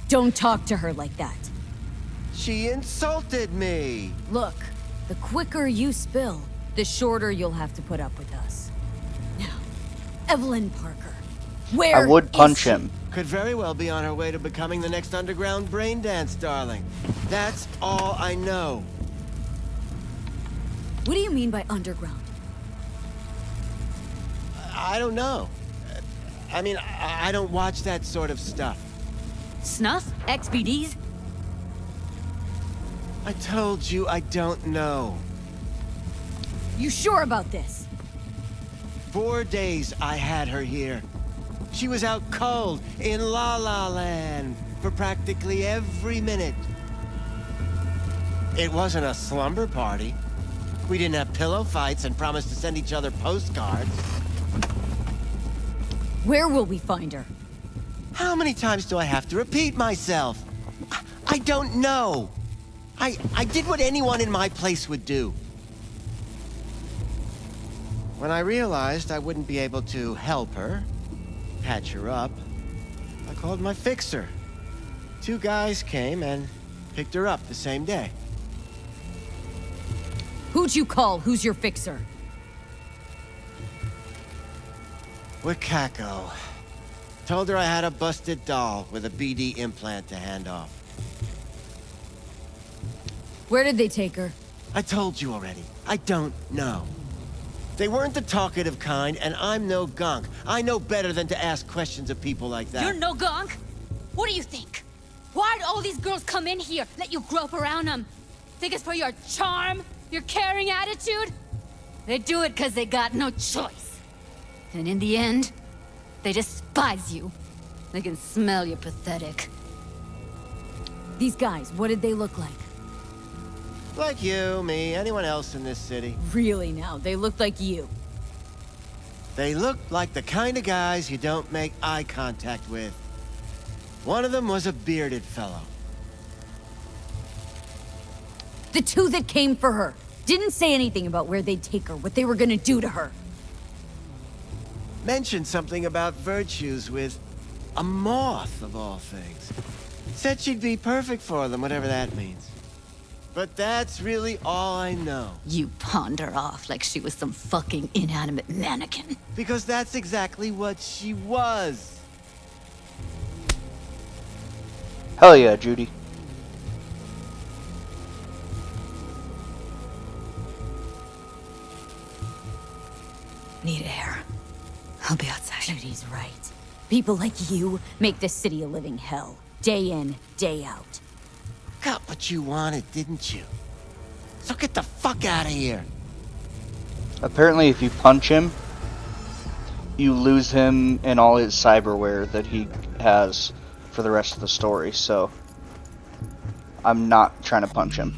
Don't talk to her like that. She insulted me! Look, the quicker you spill, the shorter you'll have to put up with us. Now, Evelyn Parker, where I would punch is she? him. Could very well be on her way to becoming the next underground brain dance darling. That's all I know. What do you mean by underground? I don't know. I mean, I don't watch that sort of stuff. Snuff? XBDs? I told you I don't know. You sure about this? 4 days I had her here. She was out cold in La La Land for practically every minute. It wasn't a slumber party. We didn't have pillow fights and promised to send each other postcards. Where will we find her? How many times do I have to repeat myself? I don't know. I did what anyone in my place would do. When I realized I wouldn't be able to help her, patch her up, I called my fixer. 2 guys came and picked her up the same day. Who'd you call? Who's your fixer? Wakako. Told her I had a busted doll with a BD implant to hand off. Where did they take her? I told you already. I don't know. They weren't the talkative kind, and I'm no gunk. I know better than to ask questions of people like that. You're no gunk? What do you think? Why'd all these girls come in here, let you grope around them? Think it's for your charm? Your caring attitude? They do it because they got no choice. And in the end, they despise you. They can smell you're pathetic. These guys, what did they look like? Like you, me, anyone else in this city. Really now, they looked like you. They looked like the kind of guys you don't make eye contact with. One of them was a bearded fellow. The 2 that came for her didn't say anything about where they'd take her, what they were gonna do to her. Mentioned something about virtues with a moth, of all things. Said she'd be perfect for them, whatever that means. But that's really all I know. You pawned her off like she was some fucking inanimate mannequin. Because that's exactly what she was. Hell yeah, Judy. Need air. I'll be outside. Judy's right. People like you make this city a living hell. Day in, day out. Got what you wanted, didn't you? So get the fuck out of here. Apparently, if you punch him, you lose him and all his cyberware that he has for the rest of the story, so I'm not trying to punch him.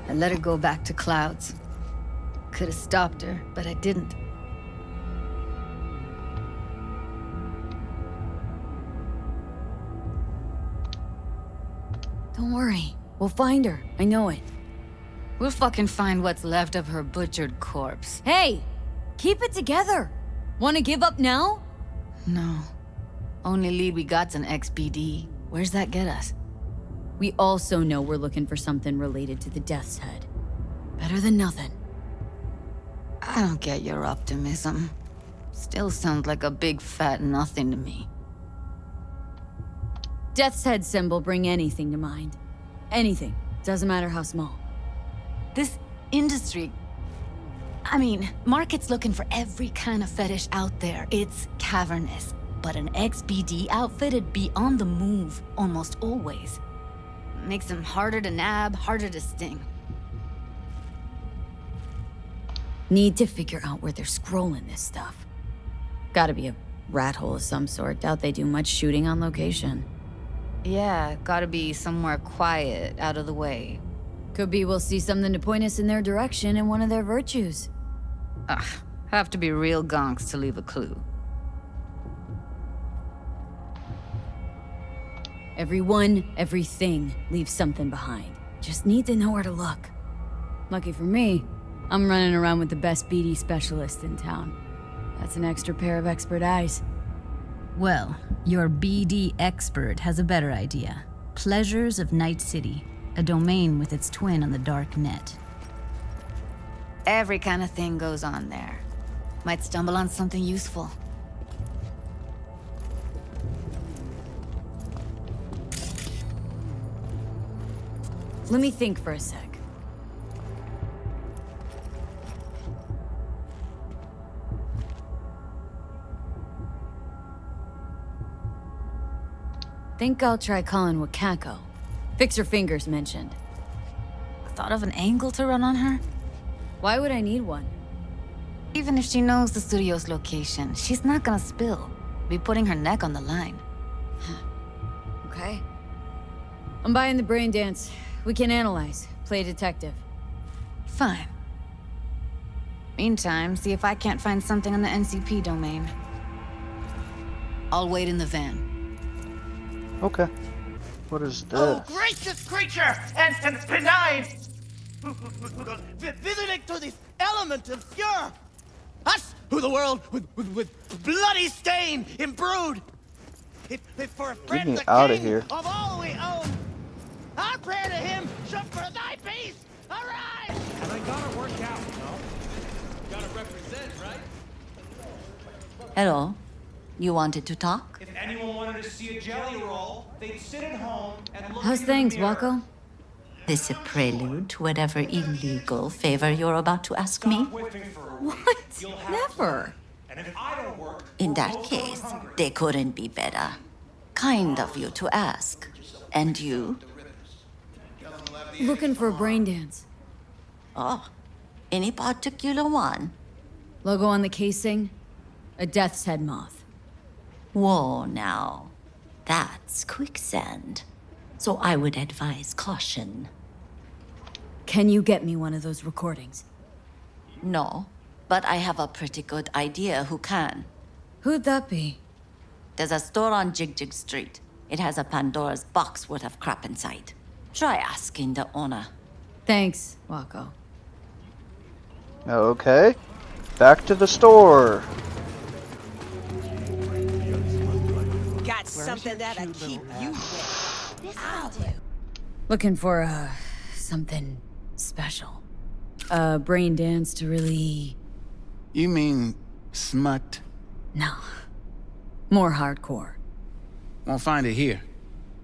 I let her go back to Clouds. Could have stopped her, but I didn't. Don't worry. We'll find her. I know it. We'll fucking find what's left of her butchered corpse. Hey! Keep it together! Wanna give up now? No. Only lead we got's an XBD. Where's that get us? We also know we're looking for something related to the Death's Head. Better than nothing. I don't get your optimism. Still sounds like a big fat nothing to me. Death's Head symbol bring anything to mind. Anything. Doesn't matter how small. This industry... I mean, market's looking for every kind of fetish out there. It's cavernous. But an XBD outfit'd be on the move, almost always. Makes them harder to nab, harder to sting. Need to figure out where they're scrolling this stuff. Gotta be a rat hole of some sort. Doubt they do much shooting on location. Yeah, gotta be somewhere quiet, out of the way. Could be we'll see something to point us in their direction in one of their virtues. Ugh, have to be real gonks to leave a clue. Everyone, everything leaves something behind. Just need to know where to look. Lucky for me, I'm running around with the best BD specialist in town. That's an extra pair of expert eyes. Well, your BD expert has a better idea. Pleasures of Night City, a domain with its twin on the dark net. Every kind of thing goes on there. Might stumble on something useful. Let me think for a sec. Think I'll try calling Wakako. Fix her fingers mentioned. Thought of an angle to run on her? Why would I need one? Even if she knows the studio's location, she's not gonna spill. Be putting her neck on the line. Okay. I'm buying the brain dance. We can analyze, play detective. Fine. Meantime, see if I can't find something on the NCP domain. I'll wait in the van. Okay. What is this? Oh, gracious creature and benign! Visiting to this element obscure! Us, who the world with bloody stain imbrued! If for a friend me the outta king here. of all we own, our prayer to him should for thy peace arise! And I gotta work out, you know? Gotta represent, right? Hello. You wanted to talk? If anyone wanted to see a jelly roll, they'd sit at home and look How's in things, the mirror. Wacko? This a prelude to whatever illegal favor you're about to ask me? What? Never. And if I don't work, In that case, they couldn't be better. Kind of you to ask. And you? Looking for a brain dance. Oh, any particular one? Logo on the casing? A death's head moth. Whoa, now. That's quicksand. So I would advise caution. Can you get me one of those recordings? No, but I have a pretty good idea who can. Who'd that be? There's a store on Jig Street. It has a Pandora's box worth of crap inside. Try asking the owner. Thanks, Wacko. Okay. Back to the store. Got something that'll keep you wet. Ow. Looking for, something special. A brain dance to really... You mean smut? No. More hardcore. Won't find it here.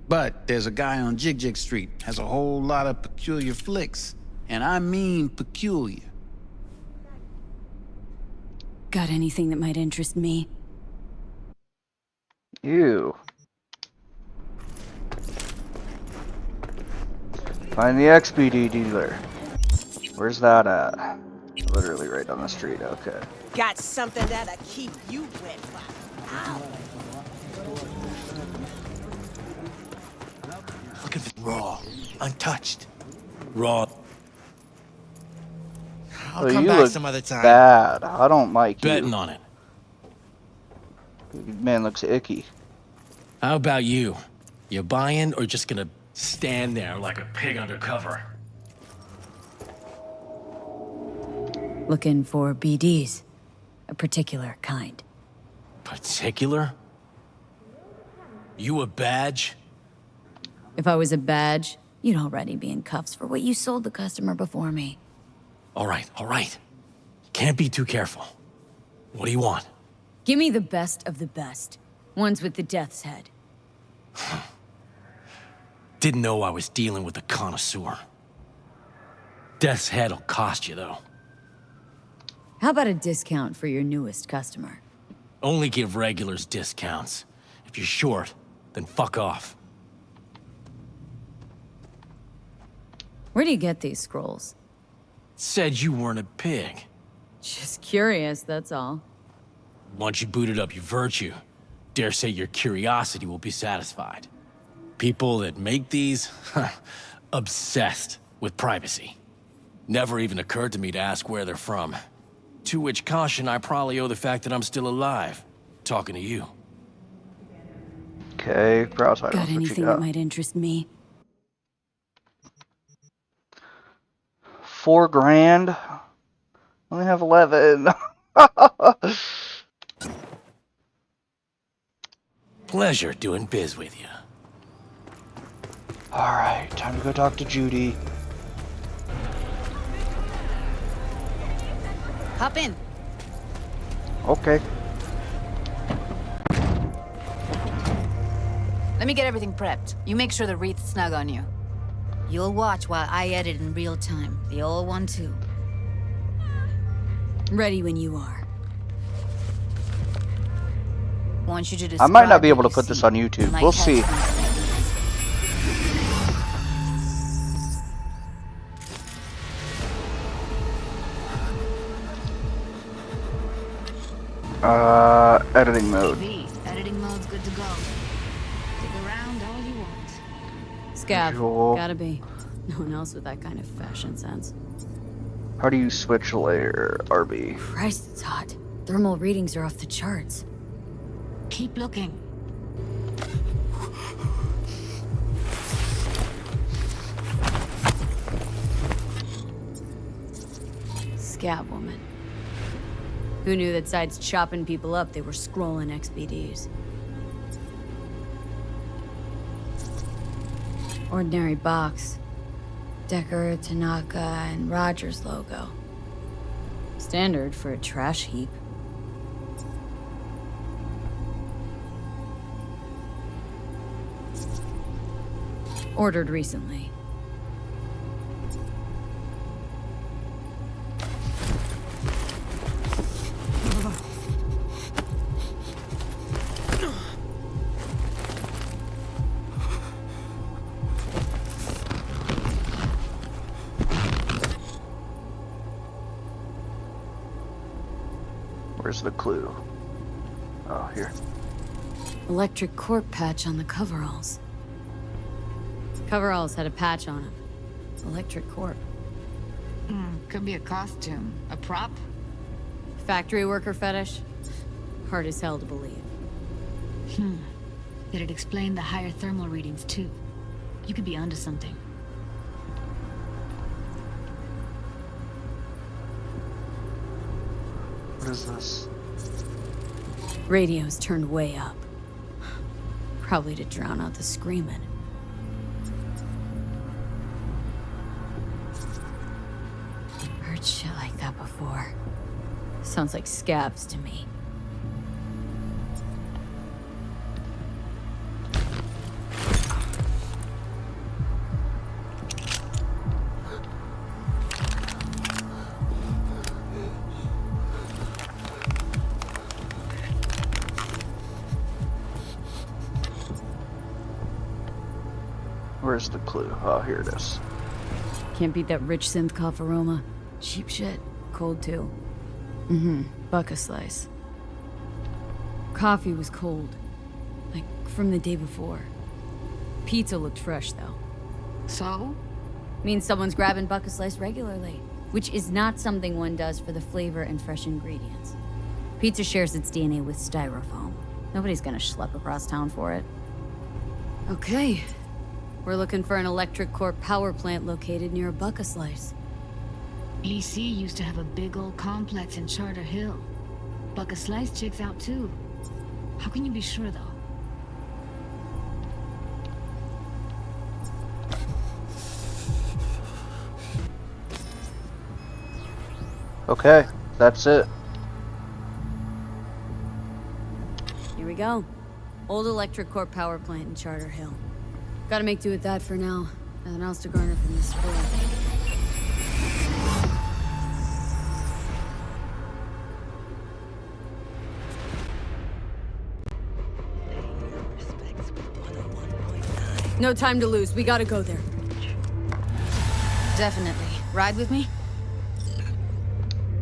But there's a guy on Jig Street, has a whole lot of peculiar flicks. And I mean peculiar. Got anything that might interest me? Ew. Find the XBD dealer. Where's that at? Literally right on the street, okay. Got something that'll keep you wet. Ow. Look at it raw, untouched. Raw. I'll Oh, come you back look some other time. bad. I don't like Betting you. on it. Man looks icky. How about you? You buying or just gonna stand there like a pig undercover? Looking for BDs. A particular kind. Particular? You a badge? If I was a badge, you'd already be in cuffs for what you sold the customer before me. All right. Can't be too careful. What do you want? Give me the best of the best. Ones with the death's head. Didn't know I was dealing with a connoisseur. Death's head'll cost you, though. How about a discount for your newest customer? Only give regulars discounts. If you're short, then fuck off. Where do you get these scrolls? Said you weren't a pig. Just curious, that's all. Once you booted up your virtue, dare say your curiosity will be satisfied. People that make these, obsessed with privacy. Never even occurred to me to ask where they're from. To which caution I probably owe the fact that I'm still alive, talking to you. Okay, browse items. Got anything that might interest me? $4 grand. Only have 11. Pleasure doing biz with you. Alright, time to go talk to Judy. Hop in. Okay. Let me get everything prepped. You make sure the wreath's snug on you. You'll watch while I edit in real time. The old one, too. Ready when you are. Want you to I might not be describe able to what put you this see. on YouTube. Might We'll catch see. something. Editing mode. Editing mode's good to go. Stick around all you want. Scav. Visual. Gotta be. No one else with that kind of fashion sense. How do you switch layer, RB? Christ, it's hot. Thermal readings are off the charts. Keep looking. Scab woman. Who knew that besides chopping people up, they were scrolling XBDs? Ordinary box. Decker, Tanaka, and Rogers logo. Standard for a trash heap. Ordered recently. Where's the clue? Oh, here. Electric corp patch on the coveralls. Coveralls had a patch on them. Electric corp. Could be a costume. A prop? Factory worker fetish? Hard as hell to believe. Did it explain the higher thermal readings, too? You could be onto something. What is this? Radios turned way up. Probably to drown out the screaming. Heard shit like that before. Sounds like scabs to me. Where's the clue? Oh, here it is. Can't beat that rich synth cough aroma. Cheap shit. Cold too. Buck a slice. Coffee was cold. Like from the day before. Pizza looked fresh though. So? Means someone's grabbing buck a slice regularly. Which is not something one does for the flavor and fresh ingredients. Pizza shares its DNA with styrofoam. Nobody's gonna schlep across town for it. Okay. We're looking for an electric corp power plant located near a buck a slice. EC used to have a big old complex in Charter Hill. Buck a slice checks out too. How can you be sure though? Okay, that's it. Here we go. Old electric corp power plant in Charter Hill. Gotta make do with that for now. Nothing else to garner from this spoil. No time to lose. We gotta go there. Definitely. Ride with me?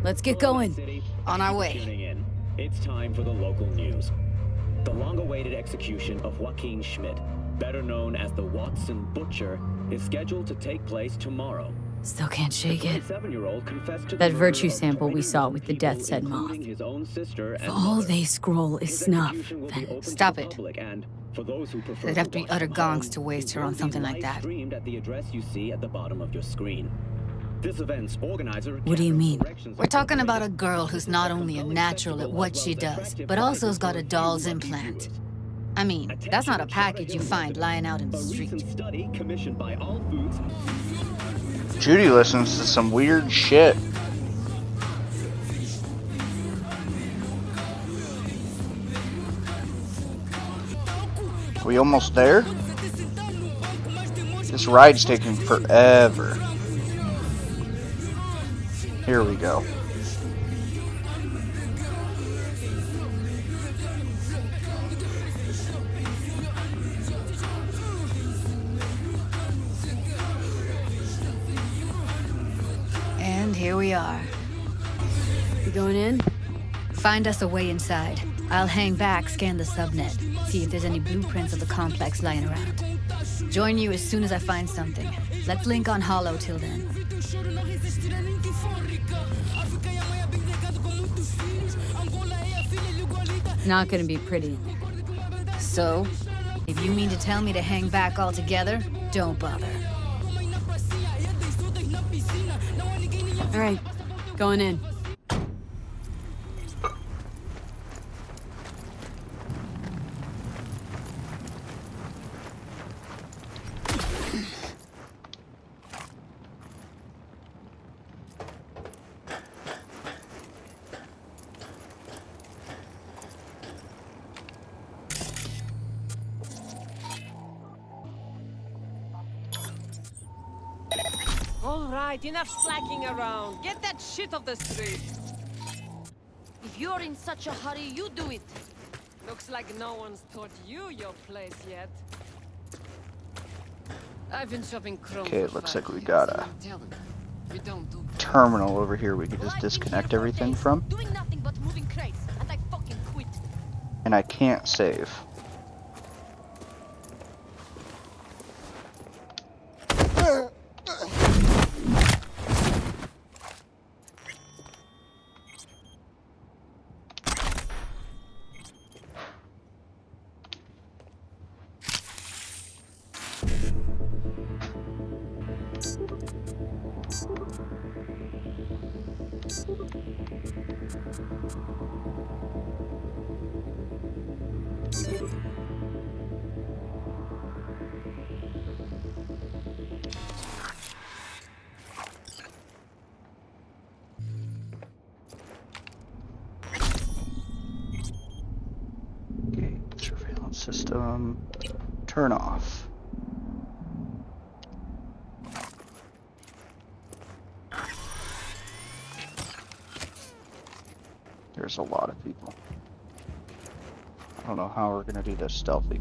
Let's get going. On our way. Tuning in. It's time for the local news. The long-awaited execution of Joaquin Schmidt, better known as the Watson Butcher, is scheduled to take place tomorrow. Still can't shake it. 27-year-old confessed to That the virtue murder of sample we 21 saw with the people, death's head moth. including his own sister and If all mother. they scroll is His snuff, execution will be then open to Stop the it. public, and for those who prefer They'd have to be watch utter from gongs home, to waste her it on will something be like that. live-streamed at the address you see at the bottom of your screen. This event's organizer. What do you mean? We're talking about a girl who's not only a natural at what she does, but also has got a doll's implant. I mean, that's not a package you find lying out in the street. A recent study commissioned by All Foods. Judy listens to some weird shit. We almost there? This ride's taking forever. Here we go. And here we are. You going in? Find us a way inside. I'll hang back, scan the subnet, see if there's any blueprints of the complex lying around. Join you as soon as I find something. Let's link on Hollow till then. Not gonna be pretty in there. So, if you mean to tell me to hang back altogether, don't bother. All right, going in. All right, enough slacking around. Get that shit off the street. If you're in such a hurry, you do it. Looks like no one's taught you your place yet. I've been shopping chrome. Okay, it looks like we got a terminal over here we could just disconnect everything from. Doing nothing but moving crates, and I fucking quit. And I can't save. Okay, surveillance system, turn off. There's a lot of people. I don't know how we're gonna do this stealthy.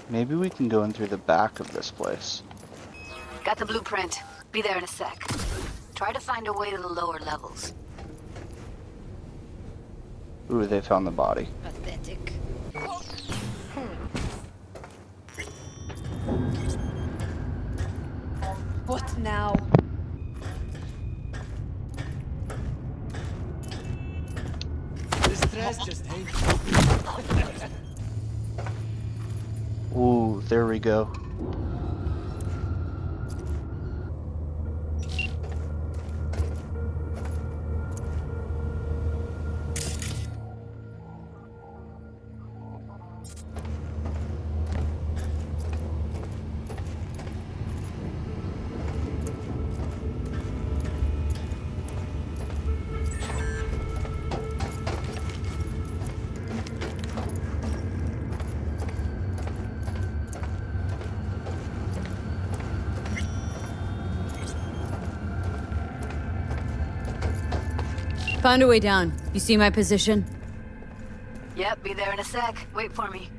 Maybe we can go in through the back of this place. Got the blueprint. Be there in a sec. Try to find a way to the lower levels. Ooh, they found the body. Pathetic. What now? This dress just hates. Ooh, there we go. Found a way down. You see my position? Yep, be there in a sec. Wait for me.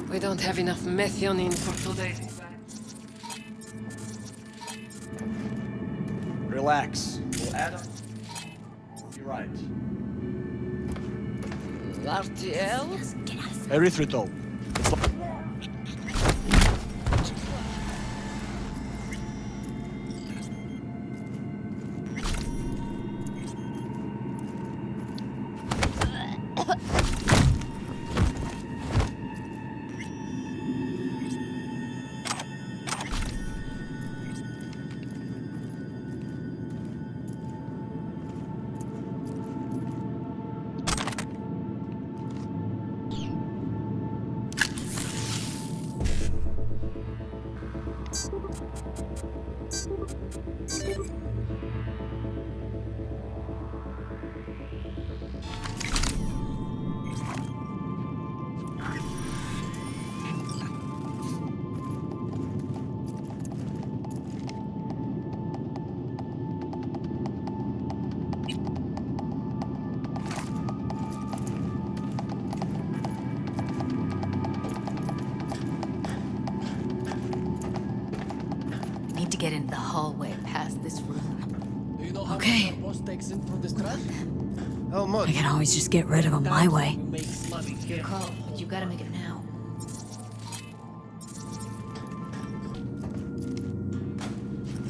We don't have enough methionine for today. Relax. We'll add up. You're right. RTL? Erythritol. takes in from this trash? I can always just get rid of them my way. Your call. You gotta make it now.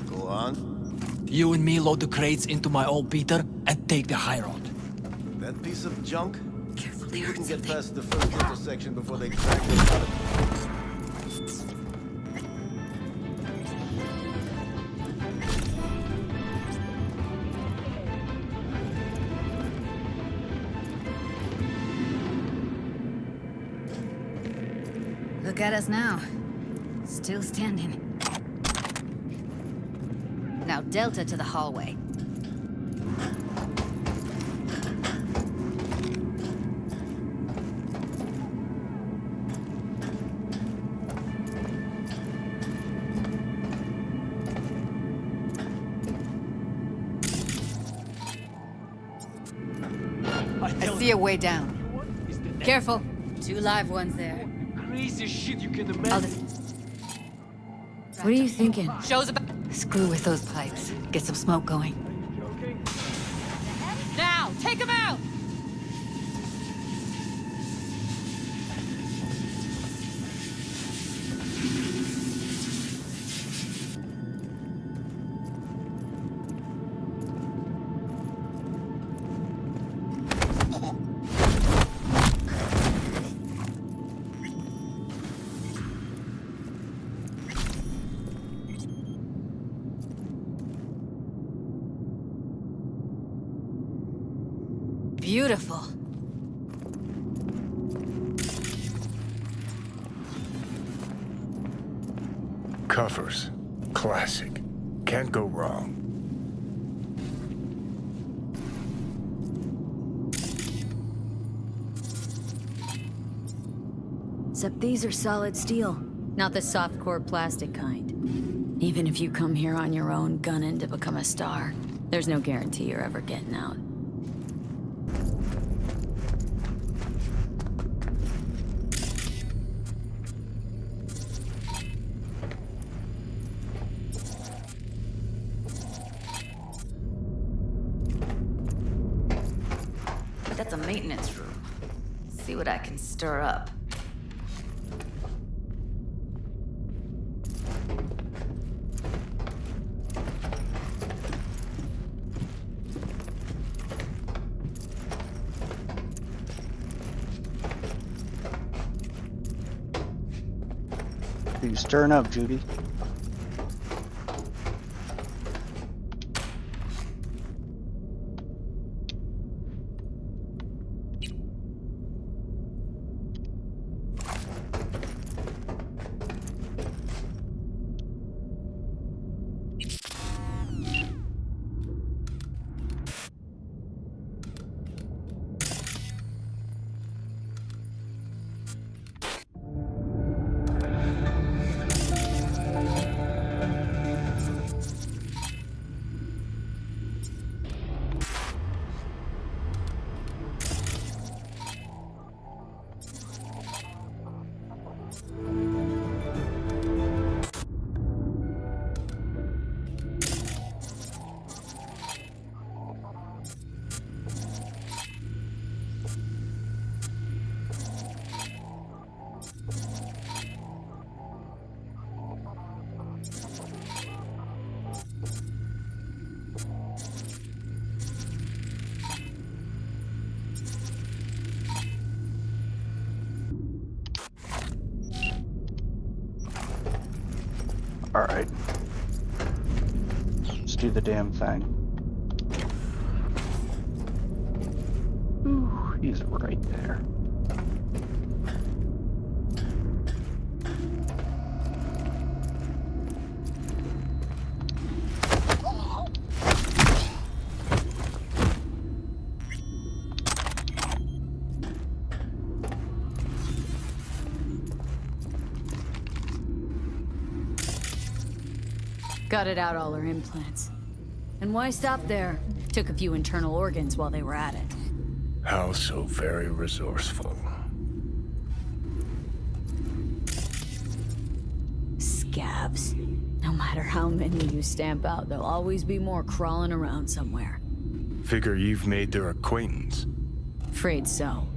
Go on. You and me load the crates into my old beater and take the high road. That piece of junk? You can get past the first intersection before they crack it out of Look at us now. Still standing. Now Delta to the hallway. I see a way down. Careful. 2 live ones there. Crazy shit you can imagine. What are you thinking? Show's about. Screw with those pipes. Get some smoke going. Now, take him out! Beautiful. Covers. Classic. Can't go wrong. Except these are solid steel, not the soft-core plastic kind. Even if you come here on your own, gunning to become a star, there's no guarantee you're ever getting out. That's a maintenance room. See what I can stir up. What are you stirring up, Judy? Alright. Let's do the damn thing. Ooh, he's right there. Gutted out all her implants. And why stop there? Took a few internal organs while they were at it. How so very resourceful. Scabs. No matter how many you stamp out, there'll always be more crawling around somewhere. Figure you've made their acquaintance. Afraid so.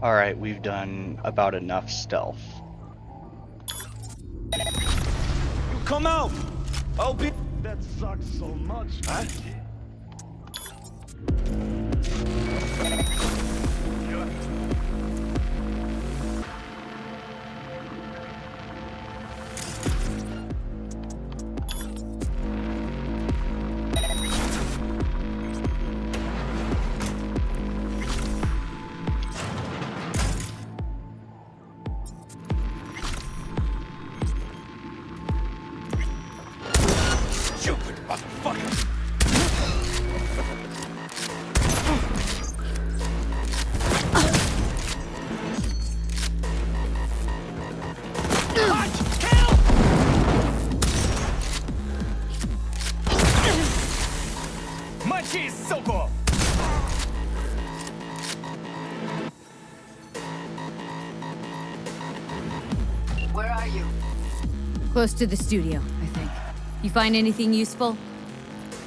Alright, we've done about enough stealth. You come out! I'll be... That sucks so much, huh? Where are you? Close to the studio, I think. You find anything useful?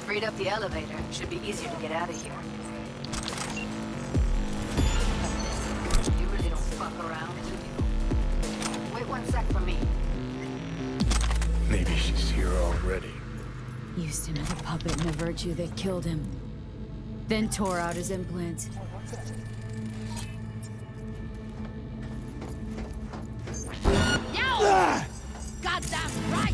Freed up the elevator. Should be easier to get out of here. You really don't fuck around, do you? Wait 1 sec for me. Maybe she's here already. Used him as a puppet in a virtue that killed him. Then tore out his implants. Goddamn right!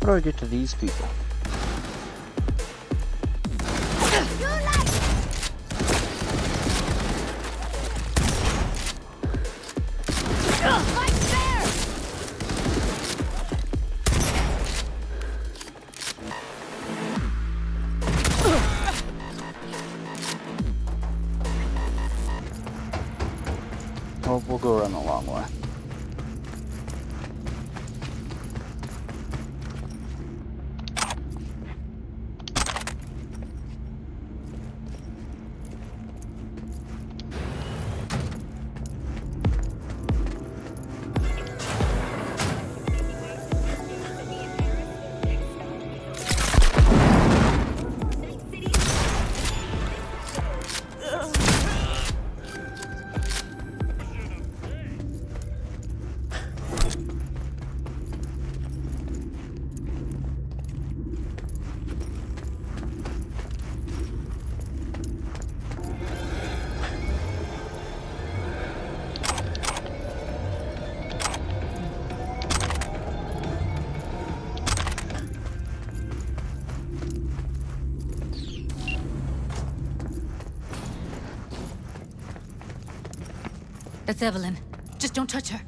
How do I get to these people? Well, we'll go around the long way. That's Evelyn. Just don't touch her.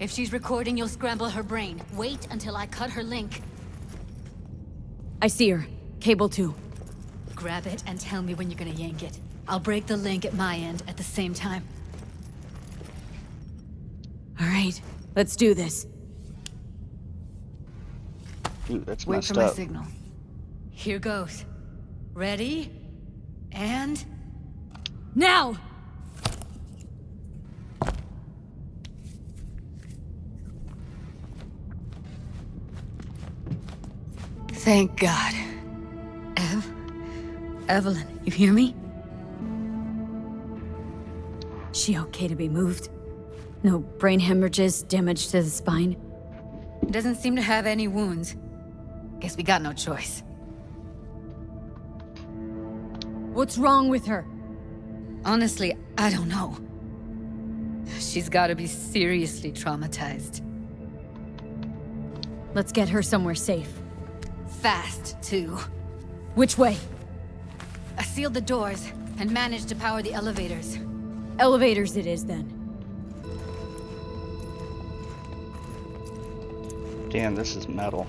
If she's recording, you'll scramble her brain. Wait until I cut her link. I see her. Cable 2. Grab it and tell me when you're gonna yank it. I'll break the link at my end at the same time. All right, let's do this. Ooh, that's Wait messed for my up. signal. Here goes. Ready? And... now! Thank God. Evelyn, you hear me? She okay to be moved? No brain hemorrhages, damage to the spine? Doesn't seem to have any wounds. Guess we got no choice. What's wrong with her? Honestly, I don't know. She's gotta be seriously traumatized. Let's get her somewhere safe. Fast, too. Which way? I sealed the doors and managed to power the elevators. Elevators it is, then. Damn, this is metal.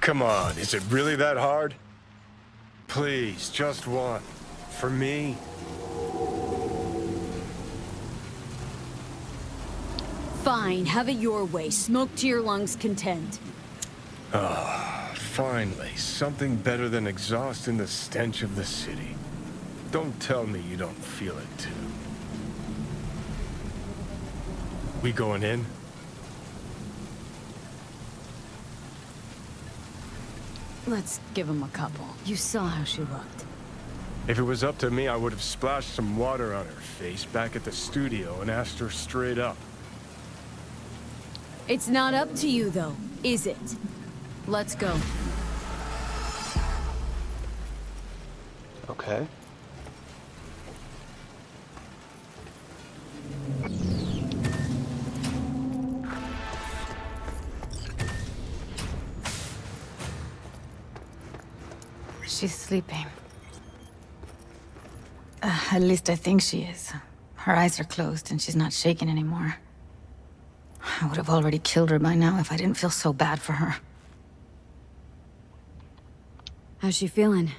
Come on, is it really that hard? Please, just one. For me? Fine, have it your way. Smoke to your lungs' content. Ah, finally, something better than exhaust in the stench of the city. Don't tell me you don't feel it too. We going in? Let's give him a couple. You saw how she looked. If it was up to me, I would have splashed some water on her face back at the studio and asked her straight up. It's not up to you, though, is it? Let's go. Okay. She's sleeping. At least I think she is. Her eyes are closed and she's not shaking anymore. I would have already killed her by now if I didn't feel so bad for her. How's she feeling?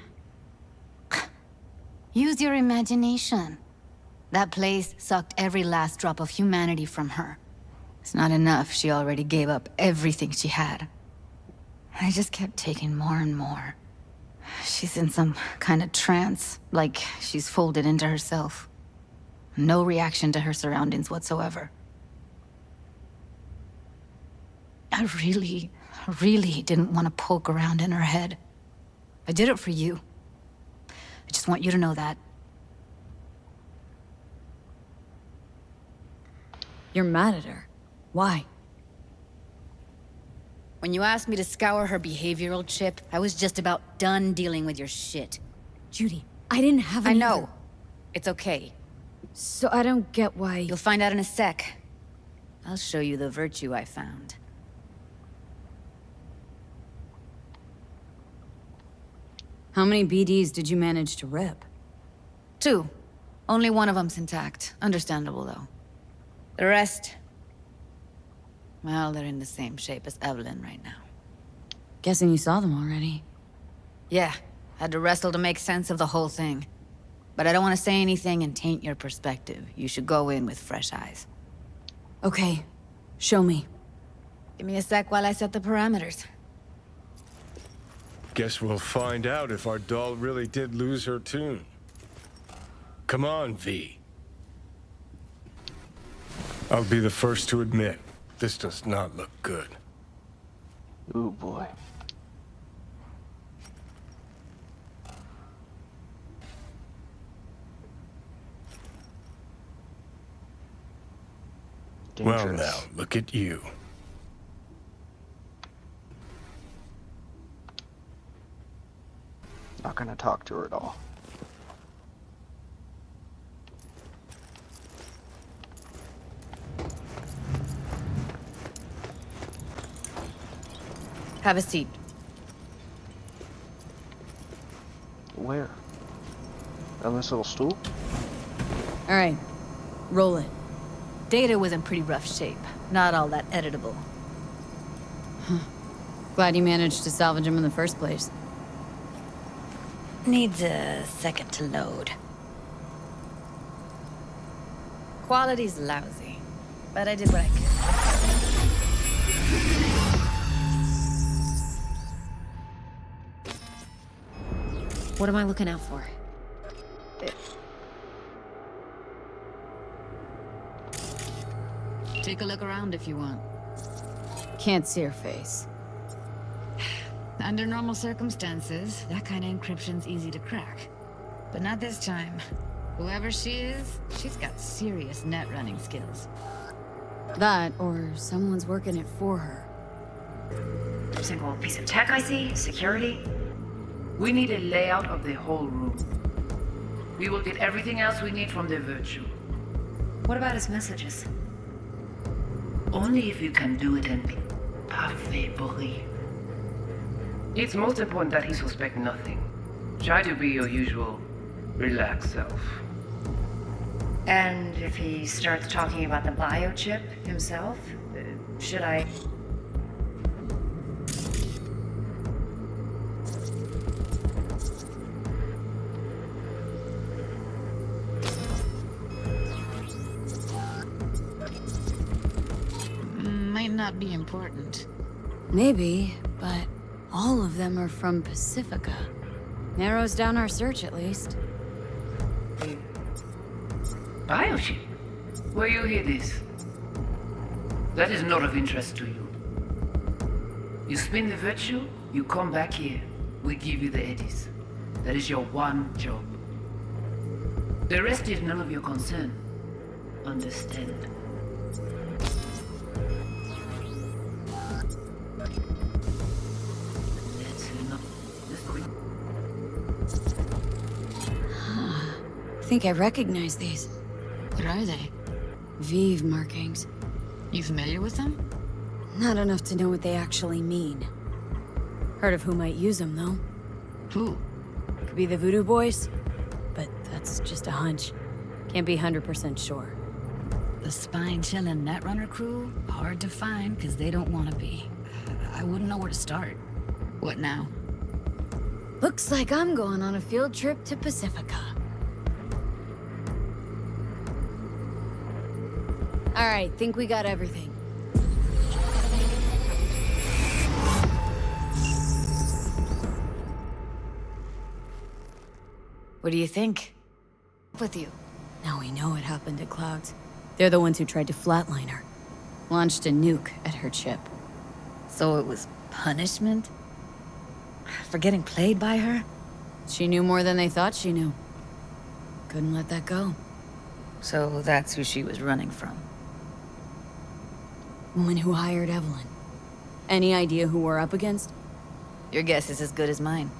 Use your imagination. That place sucked every last drop of humanity from her. It's not enough. She already gave up everything she had. I just kept taking more and more. She's in some kind of trance, like she's folded into herself. No reaction to her surroundings whatsoever. I really didn't want to poke around in her head. I did it for you. I just want you to know that. You're mad at her. Why? When you asked me to scour her behavioral chip, I was just about done dealing with your shit. Judy, I didn't have any. I know. It's okay. So I don't get why... You'll find out in a sec. I'll show you the virtue I found. How many BDs did you manage to rip? 2. Only one of them's intact. Understandable, though. The rest... well, they're in the same shape as Evelyn right now. Guessing you saw them already. Yeah, had to wrestle to make sense of the whole thing. But I don't want to say anything and taint your perspective. You should go in with fresh eyes. Okay, show me. Give me a sec while I set the parameters. Guess we'll find out if our doll really did lose her tune. Come on, V. I'll be the first to admit, this does not look good. Ooh, boy. Dangerous. Well now, look at you. Not gonna talk to her at all. Have a seat. Where? On this little stool? All right, roll it. Data was in pretty rough shape. Not all that editable. Huh. Glad you managed to salvage him in the first place. Needs a second to load. Quality's lousy, but I did what I could. What am I looking out for? Take a look around if you want. Can't see her face. Under normal circumstances, that kind of encryption's easy to crack. But not this time. Whoever she is, she's got serious net running skills. That, or someone's working it for her. Single piece of tech I see, security. We need a layout of the whole room. We will get everything else we need from the virtue. What about his messages? Only if you can do it in parfait bruit. It's most important that he suspect nothing. Try to be your usual, relaxed self. And if he starts talking about the biochip himself, should I... not be important. Maybe, but all of them are from Pacifica. Narrows down our search, at least. Biochip? Where you hear this? That is not of interest to you. You spin the virtue, you come back here. We give you the eddies. That is your one job. The rest is none of your concern. Understand? That's enough. Just quick. I think I recognize these. What are they? Vive markings. You familiar with them? Not enough to know what they actually mean. Heard of who might use them, though. Who? Could be the Voodoo Boys, but that's just a hunch. Can't be 100% sure. The spine-chilling Netrunner crew? Hard to find, because they don't want to be. I wouldn't know where to start. What now? Looks like I'm going on a field trip to Pacifica. Alright, think we got everything. What do you think? With you. Now we know what happened to Clouds. They're the ones who tried to flatline her. Launched a nuke at her ship. So it was punishment? For getting played by her? She knew more than they thought she knew. Couldn't let that go. So that's who she was running from. Woman who hired Evelyn. Any idea who we're up against? Your guess is as good as mine.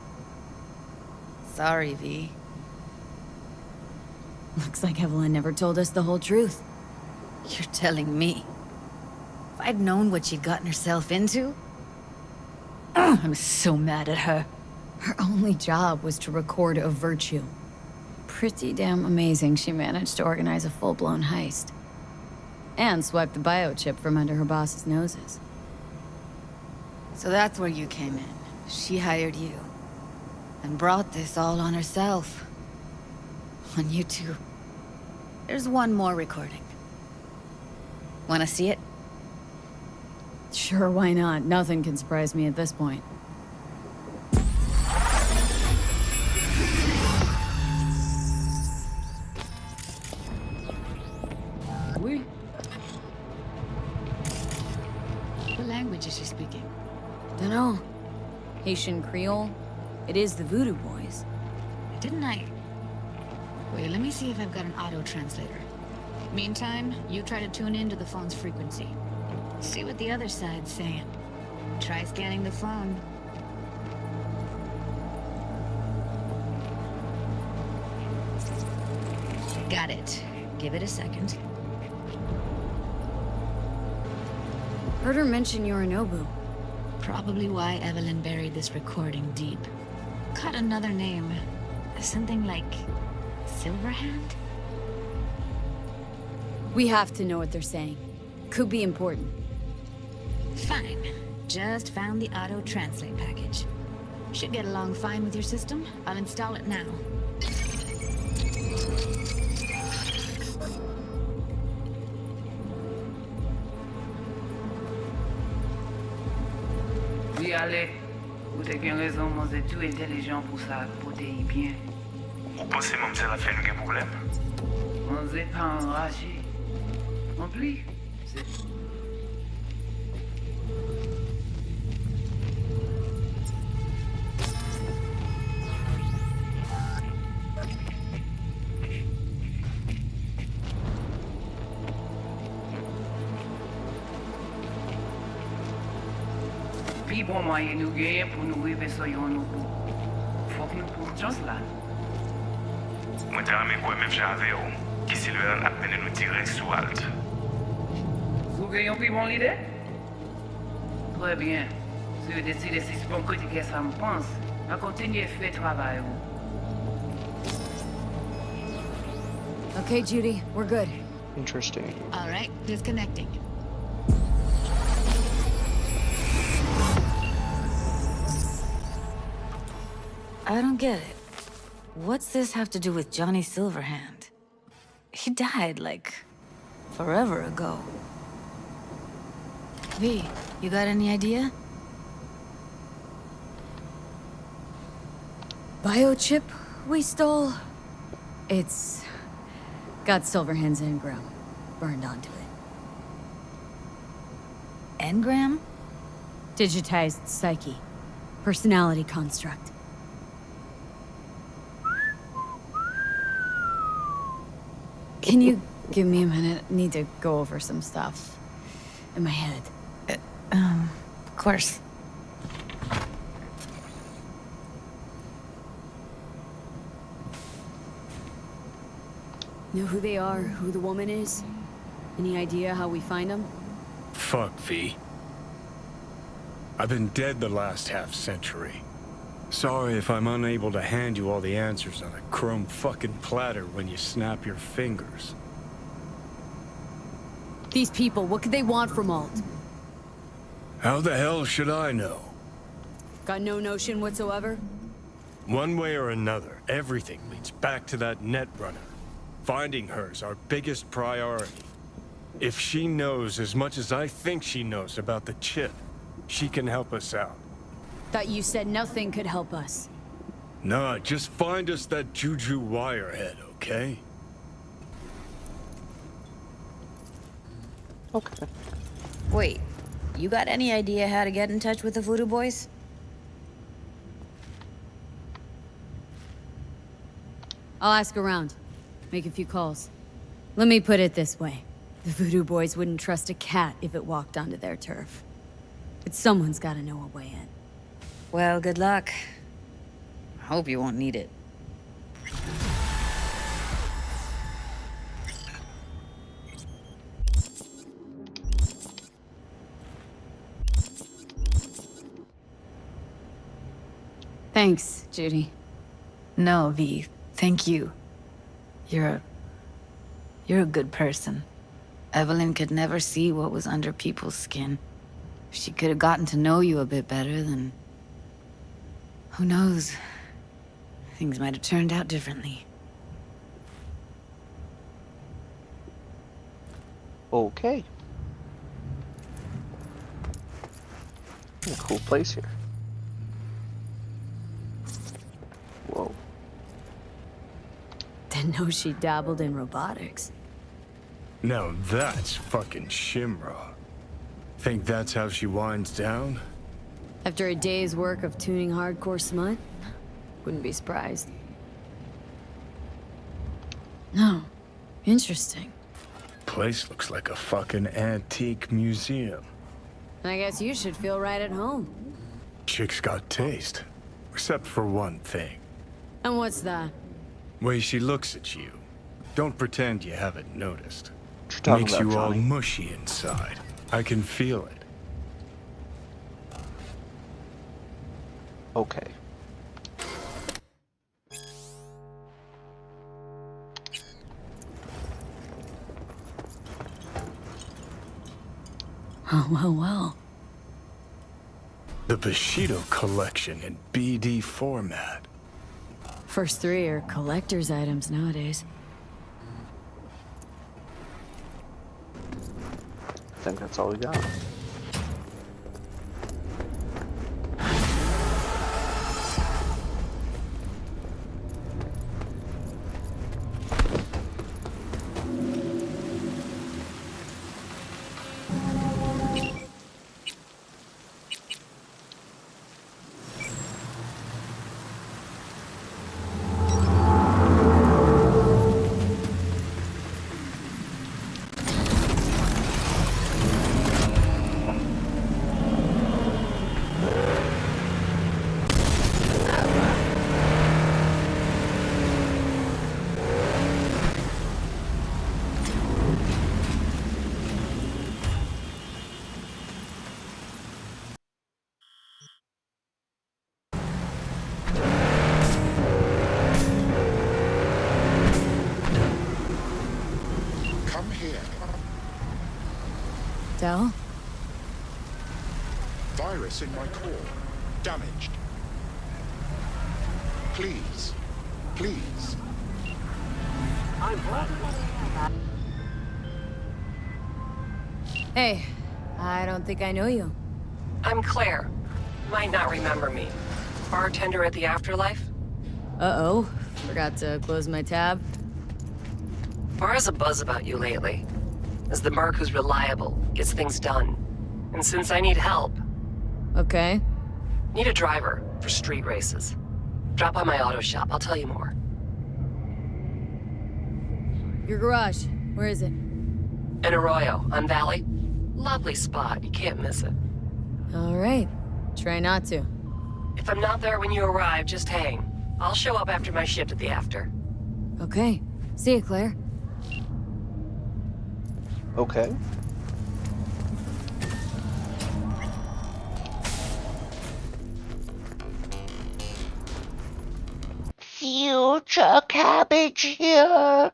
Sorry, V. Looks like Evelyn never told us the whole truth. You're telling me? If I'd known what she'd gotten herself into... I'm so mad at her. Her only job was to record a virtue. Pretty damn amazing she managed to organize a full-blown heist. And swipe the biochip from under her boss's noses. So that's where you came in. She hired you. And brought this all on herself. On you two. There's one more recording. Wanna see it? Sure, why not? Nothing can surprise me at this point. Oui. What language is she speaking? Dunno. Haitian Creole? It is the Voodoo Boys. Didn't I? Wait, let me see if I've got an auto-translator. Meantime, you try to tune into the phone's frequency. See what the other side's saying. Try scanning the phone. Got it. Give it a second. Heard her mention Yorinobu. Probably why Evelyn buried this recording deep. Caught another name. Something like... Silverhand? We have to know what they're saying. Could be important. Fine. Just found the auto-translate package. Should get along fine with your system. I'll install it now. Oui, allez. Vous avez bien raison, moi c'est tout intelligent pour ça, pour te y bien. Vous pensez que ça a fait un problème? On n'est pas enragé. En plus, c'est... Puis bon moyen nous gagner pour nous arriver sur yon nous. Faut que nous prenions chance là. Moi, t'as aimé quoi, même j'avais, qui s'est levé à peine nous tirer sous halte. Vous gagnez plus bon l'idée? Très bien. Si vous décidez si c'est bon critiquer ça me pense, à continuer à faire travail. Okay, Judy, we're good. Interesting. All right, disconnecting. I don't get it. What's this have to do with Johnny Silverhand? He died, like, forever ago. V, you got any idea? Biochip we stole? It's got Silverhand's engram burned onto it. Engram? Digitized psyche. Personality construct. Can you give me a minute? I need to go over some stuff in my head. Of course. Know who they are, who the woman is? Any idea how we find them? Fuck, V. I've been dead the last half-century. Sorry if I'm unable to hand you all the answers on a chrome fucking platter when you snap your fingers. These people, what could they want from Alt? How the hell should I know? Got no notion whatsoever? One way or another, everything leads back to that Netrunner. Finding her's our biggest priority. If she knows as much as I think she knows about the chip, she can help us out. Thought you said nothing could help us. Nah, just find us that Juju wirehead, okay? Okay. Wait, you got any idea how to get in touch with the Voodoo Boys? I'll ask around. Make a few calls. Let me put it this way. The Voodoo Boys wouldn't trust a cat if it walked onto their turf. But someone's gotta know a way in. Well, good luck. Hope you won't need it. Thanks, Judy. No, V. Thank you. You're a good person. Evelyn could never see what was under people's skin. If she could have gotten to know you a bit better, then... who knows? Things might have turned out differently. Okay. A cool place here. Whoa. Didn't know she dabbled in robotics. Now that's fucking Shimra. Think that's how she winds down? After a day's work of tuning hardcore smut? Wouldn't be surprised. No. Interesting. Place looks like a fucking antique museum. I guess you should feel right at home. Chick's got taste. Except for one thing. And what's that? Way she looks at you. Don't pretend you haven't noticed. What you talking Makes about, you all Johnny? mushy inside. I can feel it. Okay. Oh, well. The Bushido collection in BD format. First three are collector's items nowadays. I think that's all we got. Del? Virus in my core. Damaged. Please. Please. Hey, I don't think I know you. I'm Claire. Might not remember me. Bartender at the Afterlife? Uh-oh. Forgot to close my tab. Bar has a buzz about you lately. As the merc who's reliable, gets things done. And since I need help... Okay. Need a driver for street races. Drop by my auto shop, I'll tell you more. Your garage. Where is it? In Arroyo, on Valley. Lovely spot, you can't miss it. Alright. Try not to. If I'm not there when you arrive, just hang. I'll show up after my shift at the After. Okay. See you, Claire. Okay. Future Cabbage here.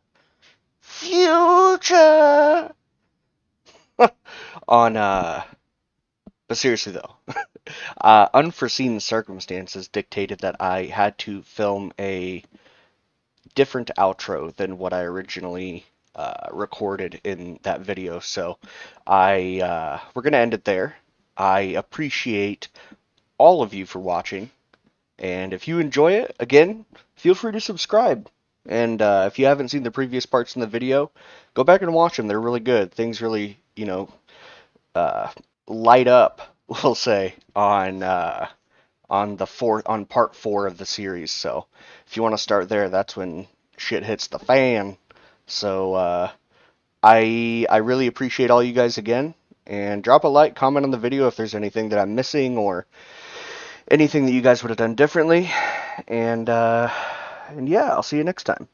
Future. But seriously though, unforeseen circumstances dictated that I had to film a different outro than what I originally recorded in that video. So we're gonna end it there. I appreciate all of you for watching, and if you enjoy it, again, feel free to subscribe. And if you haven't seen the previous parts in the video, go back and watch them. They're really good. Things really, light up, we'll say, on part 4 of the series. So if you want to start there, that's when shit hits the fan. So I really appreciate all you guys again, and drop a like, comment on the video if there's anything that I'm missing or anything that you guys would have done differently. And yeah, I'll see you next time.